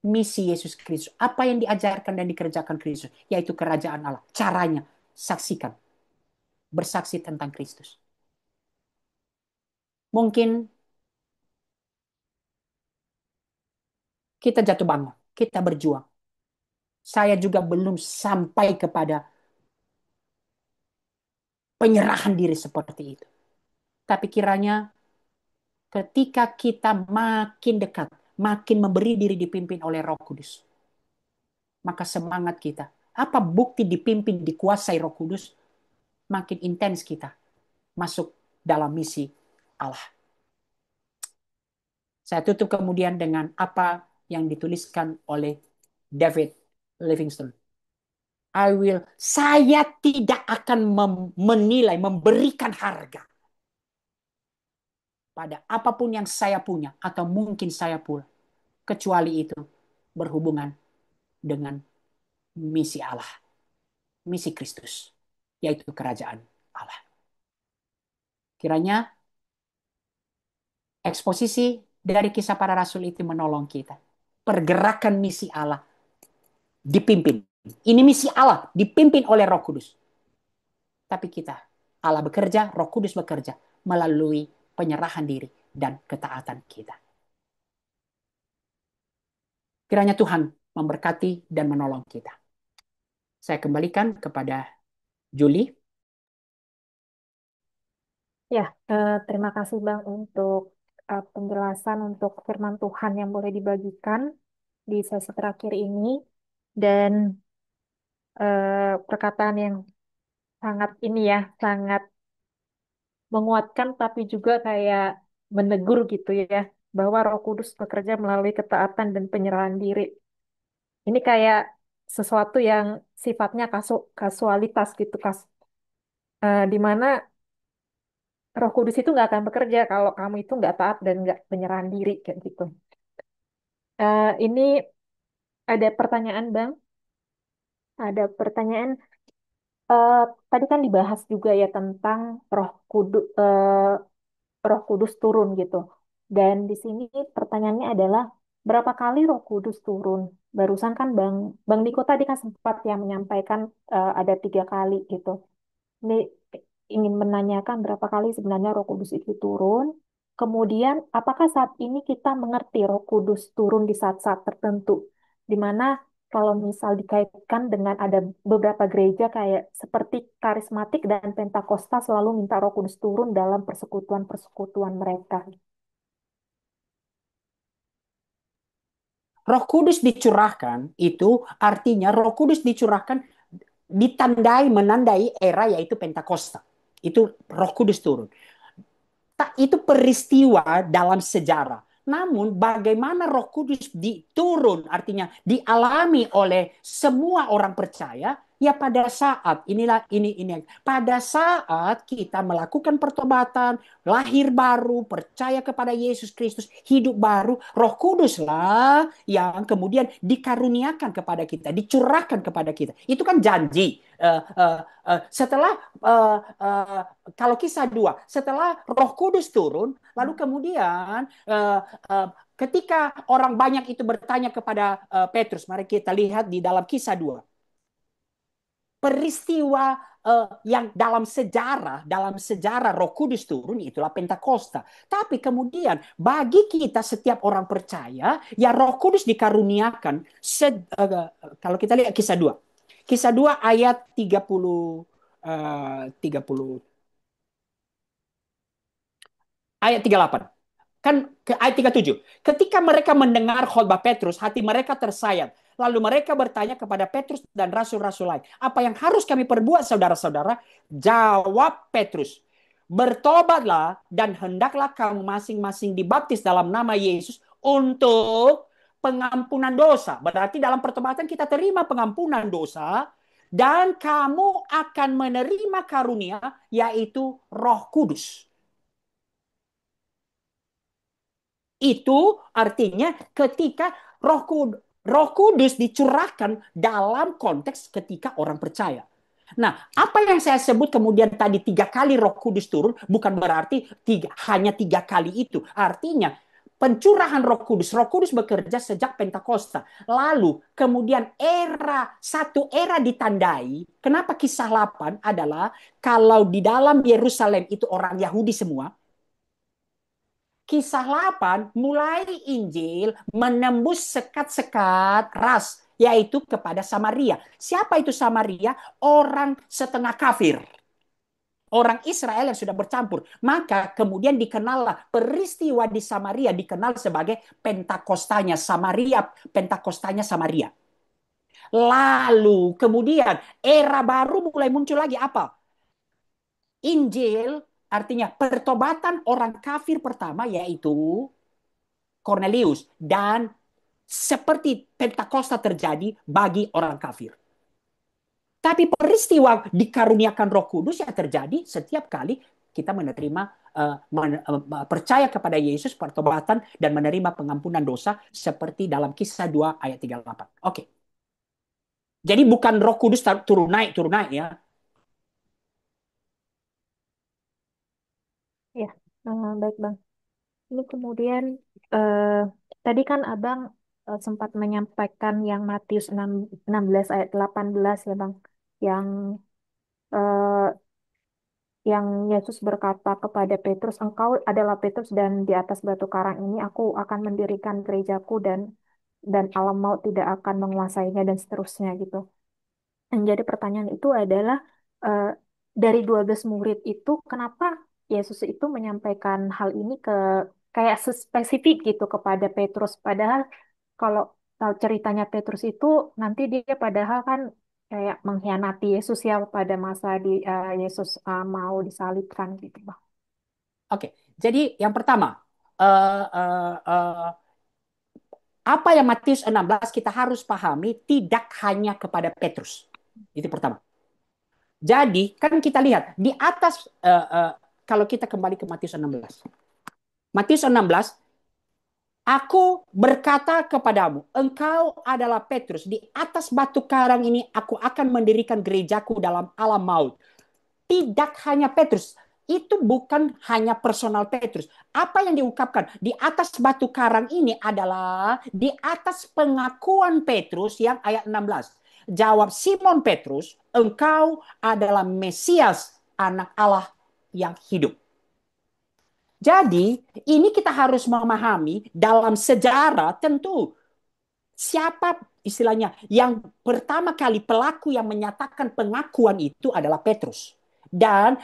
Misi Yesus Kristus. Apa yang diajarkan dan dikerjakan Kristus? Yaitu kerajaan Allah. Caranya, saksikan. Bersaksi tentang Kristus. Mungkin kita jatuh bangun. Kita berjuang. Saya juga belum sampai kepada penyerahan diri seperti itu. Tapi kiranya ketika kita makin dekat, makin memberi diri dipimpin oleh Roh Kudus, maka semangat kita, apa bukti dipimpin, dikuasai Roh Kudus, makin intens kita masuk dalam misi Allah. Saya tutup kemudian dengan apa yang dituliskan oleh David Livingstone. Saya tidak akan menilai, memberikan harga pada apapun yang saya punya atau mungkin saya pula, kecuali itu berhubungan dengan misi Allah, misi Kristus, yaitu kerajaan Allah. Kiranya eksposisi dari kisah para rasul itu menolong kita. Pergerakan misi Allah dipimpin. Ini misi Allah dipimpin oleh Roh Kudus. Tapi kita, Allah bekerja, Roh Kudus bekerja melalui penyerahan diri dan ketaatan kita. Kiranya Tuhan memberkati dan menolong kita. Saya kembalikan kepada Julie. Ya, terima kasih Bang untuk penjelasan untuk firman Tuhan yang boleh dibagikan di sesi terakhir ini dan perkataan yang sangat ini ya, sangat menguatkan tapi juga kayak menegur gitu ya, bahwa Roh Kudus bekerja melalui ketaatan dan penyerahan diri. Ini kayak sesuatu yang sifatnya kasualitas gitu, di mana Roh Kudus itu nggak akan bekerja kalau kamu itu nggak taat dan nggak penyerahan diri kayak gitu. Ini ada pertanyaan, Bang. Ada pertanyaan. eh, Tadi kan dibahas juga ya tentang Roh Kudus, Roh Kudus turun gitu. Dan di sini pertanyaannya adalah berapa kali Roh Kudus turun? Barusan kan Bang Niko tadi kan sempat yang menyampaikan ada 3 kali gitu. Ini ingin menanyakan berapa kali sebenarnya Roh Kudus itu turun. Kemudian, apakah saat ini kita mengerti Roh Kudus turun di saat-saat tertentu, di mana kalau misal dikaitkan dengan ada beberapa gereja kayak seperti karismatik dan Pentakosta selalu minta Roh Kudus turun dalam persekutuan-persekutuan mereka. Roh Kudus dicurahkan itu artinya Roh Kudus dicurahkan menandai era yaitu Pentakosta. Itu Roh Kudus turun. Itu peristiwa dalam sejarah. Namun bagaimana Roh Kudus diturun artinya dialami oleh semua orang percaya ya pada saat ini pada saat kita melakukan pertobatan, lahir baru, percaya kepada Yesus Kristus, hidup baru, Roh Kuduslah yang kemudian dikaruniakan kepada kita, dicurahkan kepada kita. Itu kan janji. Setelah kalau kisah 2, setelah Roh Kudus turun, lalu kemudian ketika orang banyak itu bertanya kepada Petrus, mari kita lihat di dalam kisah 2 peristiwa yang dalam sejarah Roh Kudus turun itulah Pentakosta. Tapi kemudian bagi kita setiap orang percaya ya Roh Kudus dikaruniakan kalau kita lihat kisah 2. Kisah 2 ayat 30 ayat 38. Kan ke ayat 37. Ketika mereka mendengar khotbah Petrus, hati mereka tersayat. Lalu mereka bertanya kepada Petrus dan rasul-rasul lain, apa yang harus kami perbuat saudara-saudara? Jawab Petrus, bertobatlah dan hendaklah kamu masing-masing dibaptis dalam nama Yesus untuk pengampunan dosa. Berarti dalam pertobatan kita terima pengampunan dosa dan kamu akan menerima karunia yaitu Roh Kudus. Itu artinya ketika Roh Kudus dicurahkan dalam konteks ketika orang percaya. Nah, apa yang saya sebut kemudian tadi 3 kali Roh Kudus turun bukan berarti hanya 3 kali itu. Artinya pencurahan Roh Kudus bekerja sejak Pentakosta. Lalu kemudian satu era ditandai. Kenapa kisah 8 adalah kalau di dalam Yerusalem itu orang Yahudi semua, Kisah 8 mulai Injil menembus sekat-sekat ras, yaitu kepada Samaria. Siapa itu Samaria? Orang setengah kafir. Orang Israel yang sudah bercampur. Maka kemudian dikenallah peristiwa di Samaria dikenal sebagai Pentakostanya Samaria. Pentakostanya Samaria. Lalu kemudian era baru mulai muncul lagi apa? Injil artinya pertobatan orang kafir pertama yaitu Cornelius dan seperti Pentakosta terjadi bagi orang kafir. Tapi peristiwa dikaruniakan Roh Kudus yang terjadi setiap kali kita menerima percaya kepada Yesus, pertobatan dan menerima pengampunan dosa seperti dalam Kisah 2 ayat 38. Oke. Jadi bukan Roh Kudus turun naik ya. Ya, baik Bang. Ini kemudian eh, tadi kan Abang sempat menyampaikan yang Matius 16 ayat 18 ya Bang. Yang eh, yang Yesus berkata kepada Petrus, "Engkau adalah Petrus dan di atas batu karang ini aku akan mendirikan gerejaku dan alam maut tidak akan menguasainya," dan seterusnya gitu. Yang jadi pertanyaan itu adalah eh, dari 12 murid itu kenapa Yesus itu menyampaikan hal ini ke kayak spesifik gitu kepada Petrus. Padahal kalau tahu ceritanya Petrus itu nanti dia padahal kan kayak mengkhianati Yesus ya pada masa Yesus mau disalibkan gitu, Bang. Oke, jadi yang pertama, eh, eh, eh, apa yang Matius 16 kita harus pahami tidak hanya kepada Petrus. Itu pertama. Jadi kan kita lihat di atas kalau kita kembali ke Matius 16. Matius 16, aku berkata kepadamu, engkau adalah Petrus. Di atas batu karang ini aku akan mendirikan gerejaku dalam alam maut. Tidak hanya Petrus, itu bukan hanya personal Petrus. Apa yang diungkapkan di atas batu karang ini adalah di atas pengakuan Petrus yang ayat 16. Jawab Simon Petrus, engkau adalah Mesias, anak Allah yang hidup. Jadi, ini kita harus memahami dalam sejarah tentu siapa istilahnya yang pertama kali pelaku yang menyatakan pengakuan itu adalah Petrus. Dan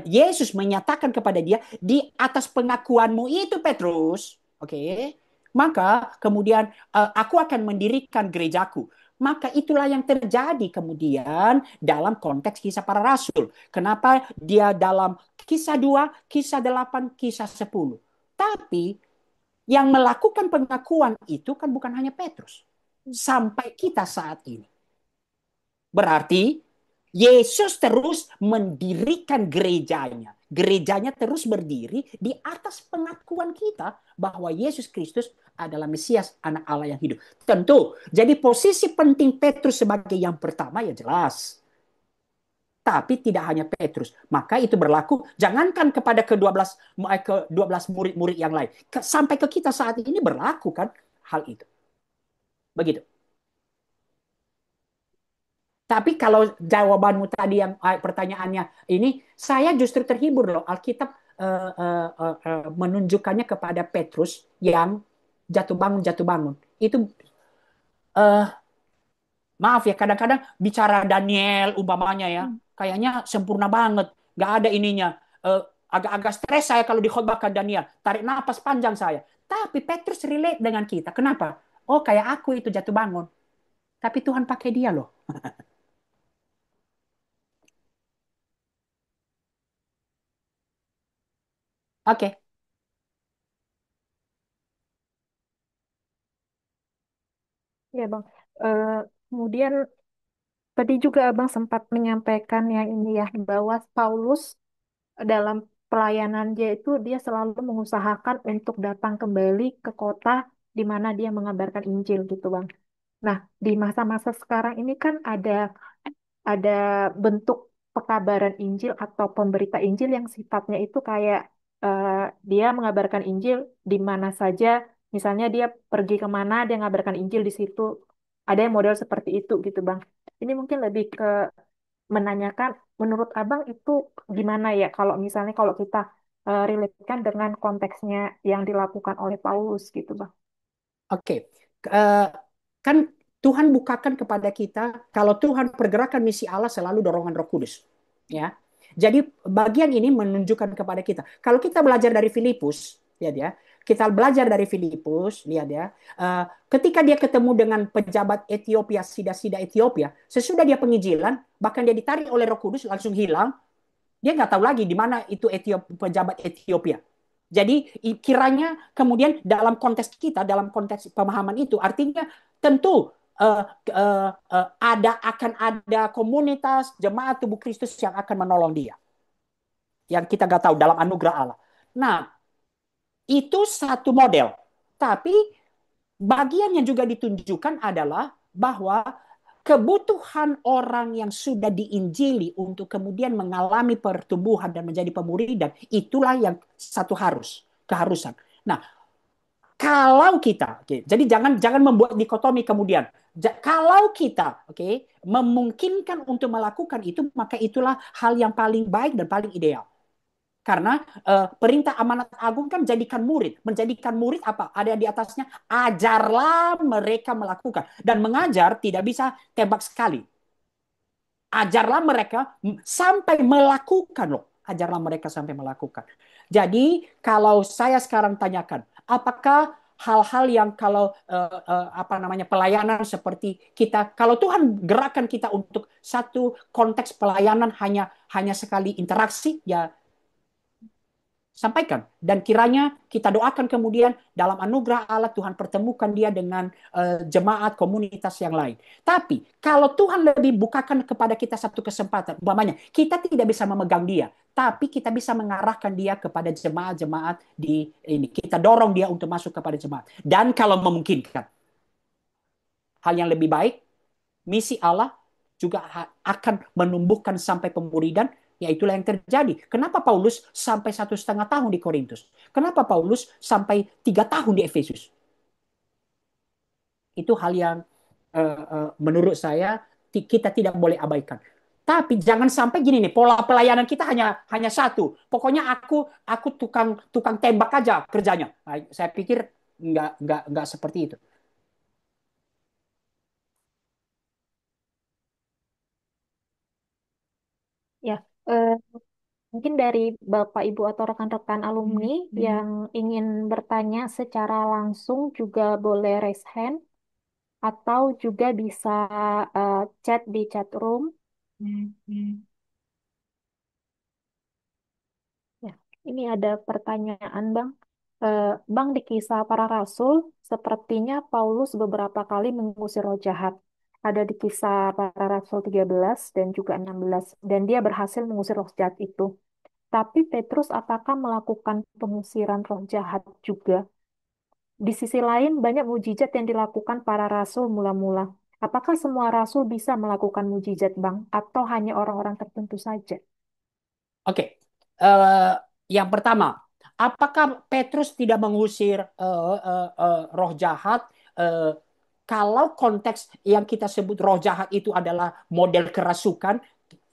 Yesus menyatakan kepada dia di atas pengakuanmu itu Petrus, oke, maka kemudian aku akan mendirikan gerejaku. Maka itulah yang terjadi kemudian dalam konteks kisah para rasul. Kenapa dia dalam kisah 2, kisah 8, kisah 10. Tapi yang melakukan pengakuan itu kan bukan hanya Petrus. Sampai kita saat ini. Berarti Yesus terus mendirikan gerejanya. Gerejanya terus berdiri di atas pengakuan kita bahwa Yesus Kristus adalah Mesias, anak Allah yang hidup. Tentu, jadi posisi penting Petrus sebagai yang pertama ya jelas. Tapi tidak hanya Petrus. Maka itu berlaku jangankan kepada ke-12 murid-murid yang lain. Sampai ke kita saat ini berlaku kan hal itu. Begitu. Tapi kalau jawabanmu tadi yang pertanyaannya ini, saya justru terhibur loh. Alkitab menunjukkannya kepada Petrus yang jatuh bangun. Itu uh, maaf ya, kadang-kadang bicara Daniel umpamanya ya, Hmm. kayaknya sempurna banget, nggak ada ininya. Eh, Agak-agak stres saya kalau dikhotbahkan Daniel, tarik napas panjang saya. Tapi Petrus relate dengan kita. Kenapa? Oh, kayak aku itu jatuh bangun. Tapi Tuhan pakai dia loh. Oke, Ya, Bang. Eh, Kemudian tadi juga Abang sempat menyampaikan yang ini ya, bahwa Paulus dalam pelayanan dia itu dia selalu mengusahakan untuk datang kembali ke kota di mana dia mengabarkan Injil gitu, Bang. Nah, di masa-masa sekarang ini kan ada bentuk pekabaran Injil atau pemberita Injil yang sifatnya itu kayak eh, dia mengabarkan Injil di mana saja, misalnya dia pergi kemana dia mengabarkan Injil di situ. Ada yang model seperti itu gitu, Bang. Ini mungkin lebih ke menanyakan, menurut Abang itu gimana ya kalau misalnya kalau kita relate-kan dengan konteksnya yang dilakukan oleh Paulus gitu, Bang. oke. Eh, kan Tuhan bukakan kepada kita kalau Tuhan pergerakan misi Allah selalu dorongan Roh Kudus, ya. Jadi bagian ini menunjukkan kepada kita. Kalau kita belajar dari Filipus, lihat ya, kita belajar dari Filipus, lihat ya, ketika dia ketemu dengan pejabat Ethiopia, sida-sida Ethiopia, sesudah dia penginjilan, bahkan dia ditarik oleh Roh Kudus langsung hilang, dia nggak tahu lagi di mana itu pejabat Ethiopia. Jadi kiranya kemudian dalam konteks kita, dalam konteks pemahaman itu, artinya tentu akan ada komunitas jemaat tubuh Kristus yang akan menolong dia, yang kita nggak tahu dalam anugerah Allah. Nah, itu satu model. Tapi bagian yang juga ditunjukkan adalah bahwa kebutuhan orang yang sudah diinjili untuk kemudian mengalami pertumbuhan dan menjadi pemuridan, itulah yang satu keharusan. Nah, kalau kita, okay, jadi jangan jangan membuat dikotomi kemudian. Kalau kita, oke, okay, memungkinkan untuk melakukan itu, maka itulah hal yang paling baik dan paling ideal. Karena perintah amanat agung kan jadikan murid. Menjadikan murid apa? Ada di atasnya, ajarlah mereka melakukan. Dan mengajar tidak bisa tembak sekali. Ajarlah mereka sampai melakukan loh. ajarlah mereka sampai melakukan. Jadi kalau saya sekarang tanyakan, apakah hal-hal yang kalau apa namanya pelayanan seperti kita, kalau Tuhan gerakkan kita untuk satu konteks pelayanan hanya hanya sekali interaksi, ya sampaikan. Dan kiranya kita doakan kemudian dalam anugerah Allah Tuhan pertemukan dia dengan jemaat komunitas yang lain. Tapi kalau Tuhan lebih bukakan kepada kita satu kesempatan, umpamanya kita tidak bisa memegang dia, tapi kita bisa mengarahkan dia kepada jemaat-jemaat di ini. Kita dorong dia untuk masuk kepada jemaat. Dan kalau memungkinkan, hal yang lebih baik, misi Allah juga akan menumbuhkan sampai pemuridan, ya itulah yang terjadi. Kenapa Paulus sampai 1,5 tahun di Korintus? Kenapa Paulus sampai 3 tahun di Efesus? Itu hal yang menurut saya kita tidak boleh abaikan. Tapi jangan sampai gini nih, pola pelayanan kita hanya hanya satu. Pokoknya aku tukang tukang tembak aja kerjanya. Nah, saya pikir nggak seperti itu. Ya, eh, mungkin dari Bapak, Ibu, atau rekan-rekan alumni yang ingin bertanya secara langsung juga boleh raise hand atau juga bisa chat di chat room. Ya, ini ada pertanyaan, Bang. Bang, di kisah para rasul, sepertinya Paulus beberapa kali mengusir roh jahat. Ada di kisah para rasul 13 dan juga 16. Dan dia berhasil mengusir roh jahat itu. Tapi Petrus apakah melakukan pengusiran roh jahat juga? Di sisi lain, banyak mujizat yang dilakukan para rasul mula-mula. Apakah semua rasul bisa melakukan mujizat, Bang? Atau hanya orang-orang tertentu saja? Oke, eh, yang pertama, apakah Petrus tidak mengusir roh jahat? Eh, Kalau konteks yang kita sebut roh jahat itu adalah model kerasukan,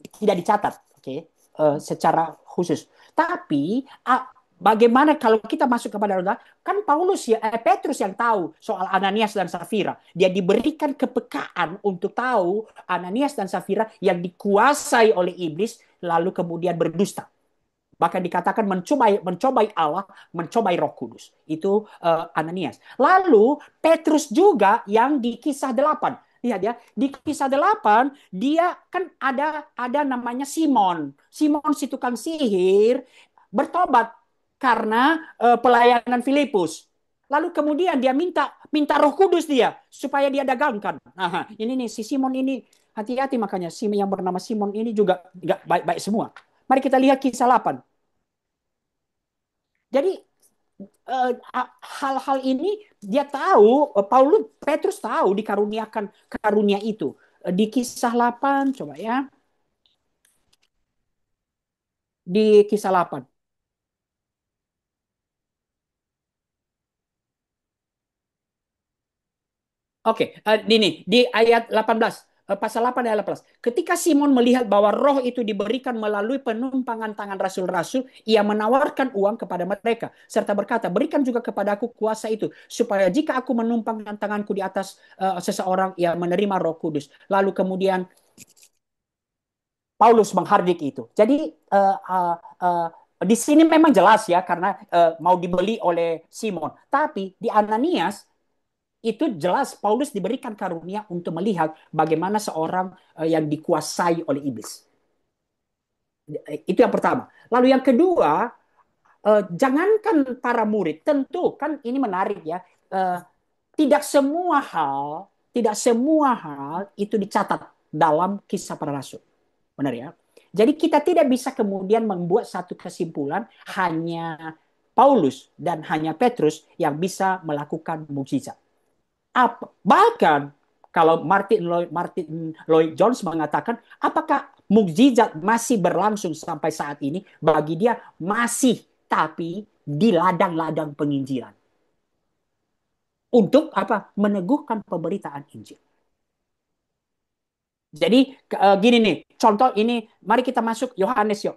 tidak dicatat, oke, secara khusus. Tapi bagaimana kalau kita masuk kepada roh jahat? Kan Paulus ya, Petrus yang tahu soal Ananias dan Safira. Dia diberikan kepekaan untuk tahu Ananias dan Safira yang dikuasai oleh iblis lalu kemudian berdusta. Bahkan dikatakan mencobai Allah, mencobai Roh Kudus. Itu Ananias. Lalu Petrus juga yang di kisah 8. Lihat ya, di kisah 8 dia kan ada namanya Simon. Simon si tukang sihir bertobat karena pelayanan Filipus. Lalu kemudian dia minta minta Roh Kudus dia supaya dia dagangkan. Nah, ini nih si Simon ini hati-hati, makanya si yang bernama Simon ini juga nggak baik-baik semua. Mari kita lihat kisah 8. Jadi hal-hal ini dia tahu, Paulus Petrus tahu dikaruniakan karunia itu. Di kisah 8 coba ya, di kisah 8. Oke, ini di ayat 18, pasal 8 ayat 18. Ketika Simon melihat bahwa roh itu diberikan melalui penumpangan tangan rasul-rasul, ia menawarkan uang kepada mereka serta berkata, "Berikan juga kepada aku kuasa itu, supaya jika aku menumpangkan tanganku di atas seseorang, ia menerima Roh Kudus." Lalu kemudian Paulus menghardik itu. Jadi uh, di sini memang jelas ya karena mau dibeli oleh Simon. Tapi di Ananias itu jelas Paulus diberikan karunia untuk melihat bagaimana seorang yang dikuasai oleh iblis. Itu yang pertama. Lalu yang kedua, jangankan para murid, tentu kan ini menarik ya. Tidak semua hal, tidak semua hal itu dicatat dalam kisah para rasul. Benar ya? Jadi kita tidak bisa kemudian membuat satu kesimpulan hanya Paulus dan hanya Petrus yang bisa melakukan mukjizat. Bahkan kalau Martin Lloyd Jones mengatakan, apakah mukjizat masih berlangsung sampai saat ini? Bagi dia masih, tapi di ladang-ladang penginjilan. Untuk apa? Meneguhkan pemberitaan Injil. Jadi gini nih, contoh ini, mari kita masuk Yohanes yuk.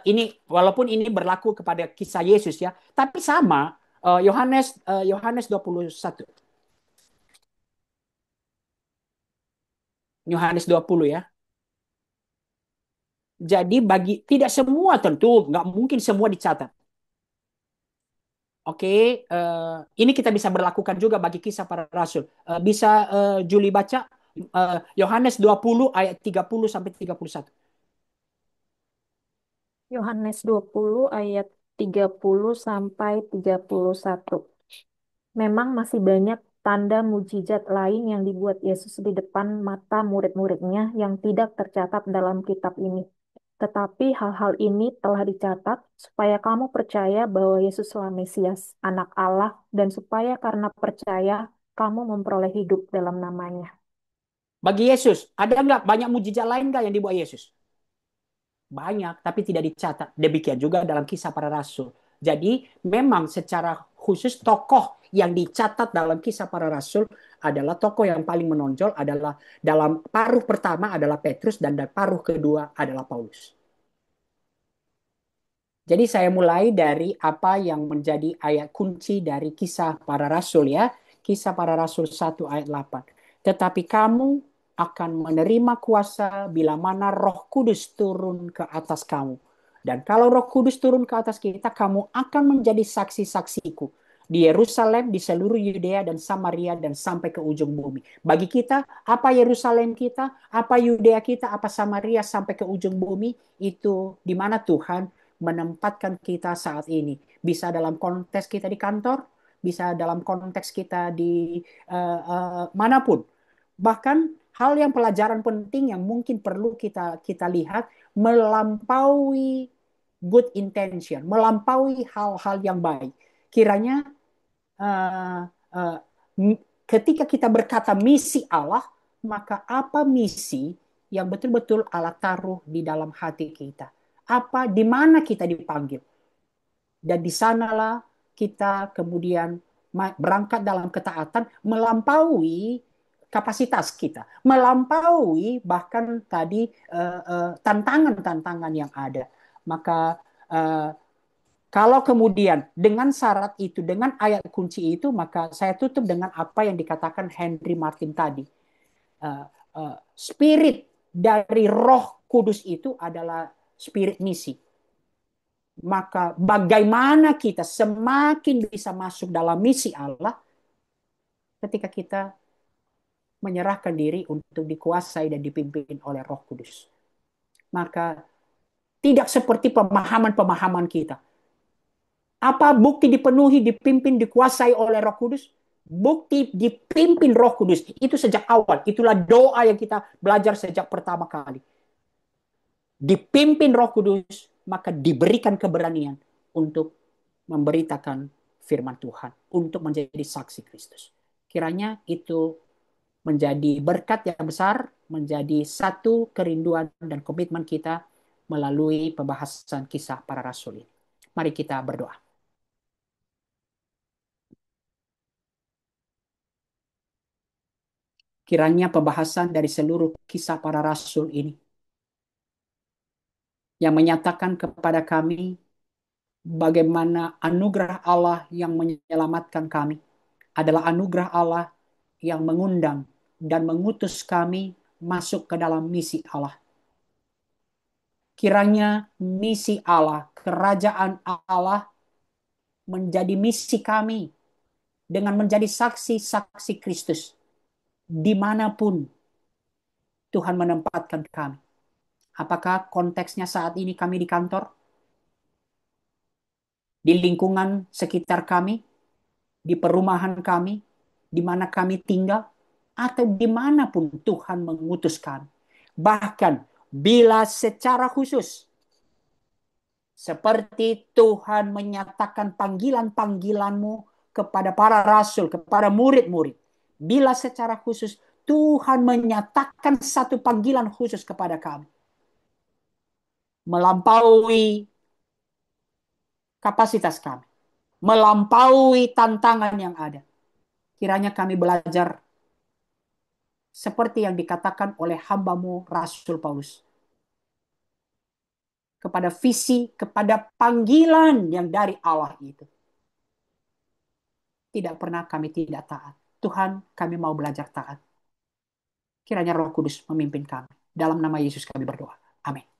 Ini walaupun ini berlaku kepada kisah Yesus ya, tapi sama Yohanes 21. Yohanes 20 ya. Jadi bagi tidak semua tentu nggak mungkin semua dicatat. Oke, ini kita bisa berlakukan juga bagi kisah para rasul. Bisa Juli baca Yohanes 20 ayat 30 sampai 31. Yohanes 20 ayat 30 sampai 31. Memang masih banyak tanda mujizat lain yang dibuat Yesus di depan mata murid-muridnya yang tidak tercatat dalam kitab ini. Tetapi hal-hal ini telah dicatat supaya kamu percaya bahwa Yesuslah Mesias, Anak Allah, dan supaya karena percaya kamu memperoleh hidup dalam namanya. Bagi Yesus, ada nggak banyak mujizat lain nggak yang dibuat Yesus? Banyak, tapi tidak dicatat. Demikian juga dalam kisah para rasul. Jadi memang secara khusus tokoh yang dicatat dalam kisah para rasul adalah tokoh yang paling menonjol adalah dalam paruh pertama adalah Petrus dan paruh kedua adalah Paulus. Jadi saya mulai dari apa yang menjadi ayat kunci dari kisah para rasul ya. Kisah para rasul 1 ayat 8. Tetapi kamu akan menerima kuasa bila mana Roh Kudus turun ke atas kamu. Dan kalau Roh Kudus turun ke atas kita, kamu akan menjadi saksi-saksiku di Yerusalem, di seluruh Yudea dan Samaria dan sampai ke ujung bumi. Bagi kita, apa Yerusalem kita, apa Yudea kita, apa Samaria sampai ke ujung bumi, itu di mana Tuhan menempatkan kita saat ini. Bisa dalam konteks kita di kantor, bisa dalam konteks kita di manapun. Bahkan hal yang pelajaran penting yang mungkin perlu kita lihat melampaui good intention, melampaui hal-hal yang baik. Kiranya uh, uh, ketika kita berkata misi Allah, maka apa misi yang betul-betul Allah taruh di dalam hati kita? Apa di mana kita dipanggil? Dan di sanalah kita kemudian berangkat dalam ketaatan melampaui kapasitas kita, melampaui bahkan tadi tantangan-tantangan yang ada. Maka uh, kalau kemudian dengan syarat itu, dengan ayat kunci itu, maka saya tutup dengan apa yang dikatakan Henry Martin tadi. Spirit dari Roh Kudus itu adalah spirit misi. Maka bagaimana kita semakin bisa masuk dalam misi Allah ketika kita menyerahkan diri untuk dikuasai dan dipimpin oleh Roh Kudus. Maka tidak seperti pemahaman-pemahaman kita. Apa bukti dipenuhi, dipimpin, dikuasai oleh Roh Kudus? Bukti dipimpin Roh Kudus itu sejak awal. Itulah doa yang kita belajar sejak pertama kali. Dipimpin Roh Kudus, maka diberikan keberanian untuk memberitakan firman Tuhan, untuk menjadi saksi Kristus. Kiranya itu menjadi berkat yang besar, menjadi satu kerinduan dan komitmen kita melalui pembahasan kisah para rasul ini. Mari kita berdoa. Kiranya pembahasan dari seluruh kisah para rasul ini yang menyatakan kepada kami bagaimana anugerah Allah yang menyelamatkan kami adalah anugerah Allah yang mengundang dan mengutus kami masuk ke dalam misi Allah. Kiranya misi Allah, kerajaan Allah menjadi misi kami dengan menjadi saksi-saksi Kristus dimanapun Tuhan menempatkan kami. Apakah konteksnya saat ini kami di kantor, di lingkungan sekitar kami, di perumahan kami, di mana kami tinggal, atau dimanapun Tuhan mengutus kami. Bahkan bila secara khusus, seperti Tuhan menyatakan panggilan-panggilanmu kepada para rasul, kepada murid-murid. Bila secara khusus Tuhan menyatakan satu panggilan khusus kepada kami. Melampaui kapasitas kami. Melampaui tantangan yang ada. Kiranya kami belajar seperti yang dikatakan oleh hambamu Rasul Paulus. Kepada visi, kepada panggilan yang dari Allah itu. Tidak pernah kami tidak taat. Tuhan, kami mau belajar taat. Kiranya Roh Kudus memimpin kami. Dalam nama Yesus kami berdoa. Amin.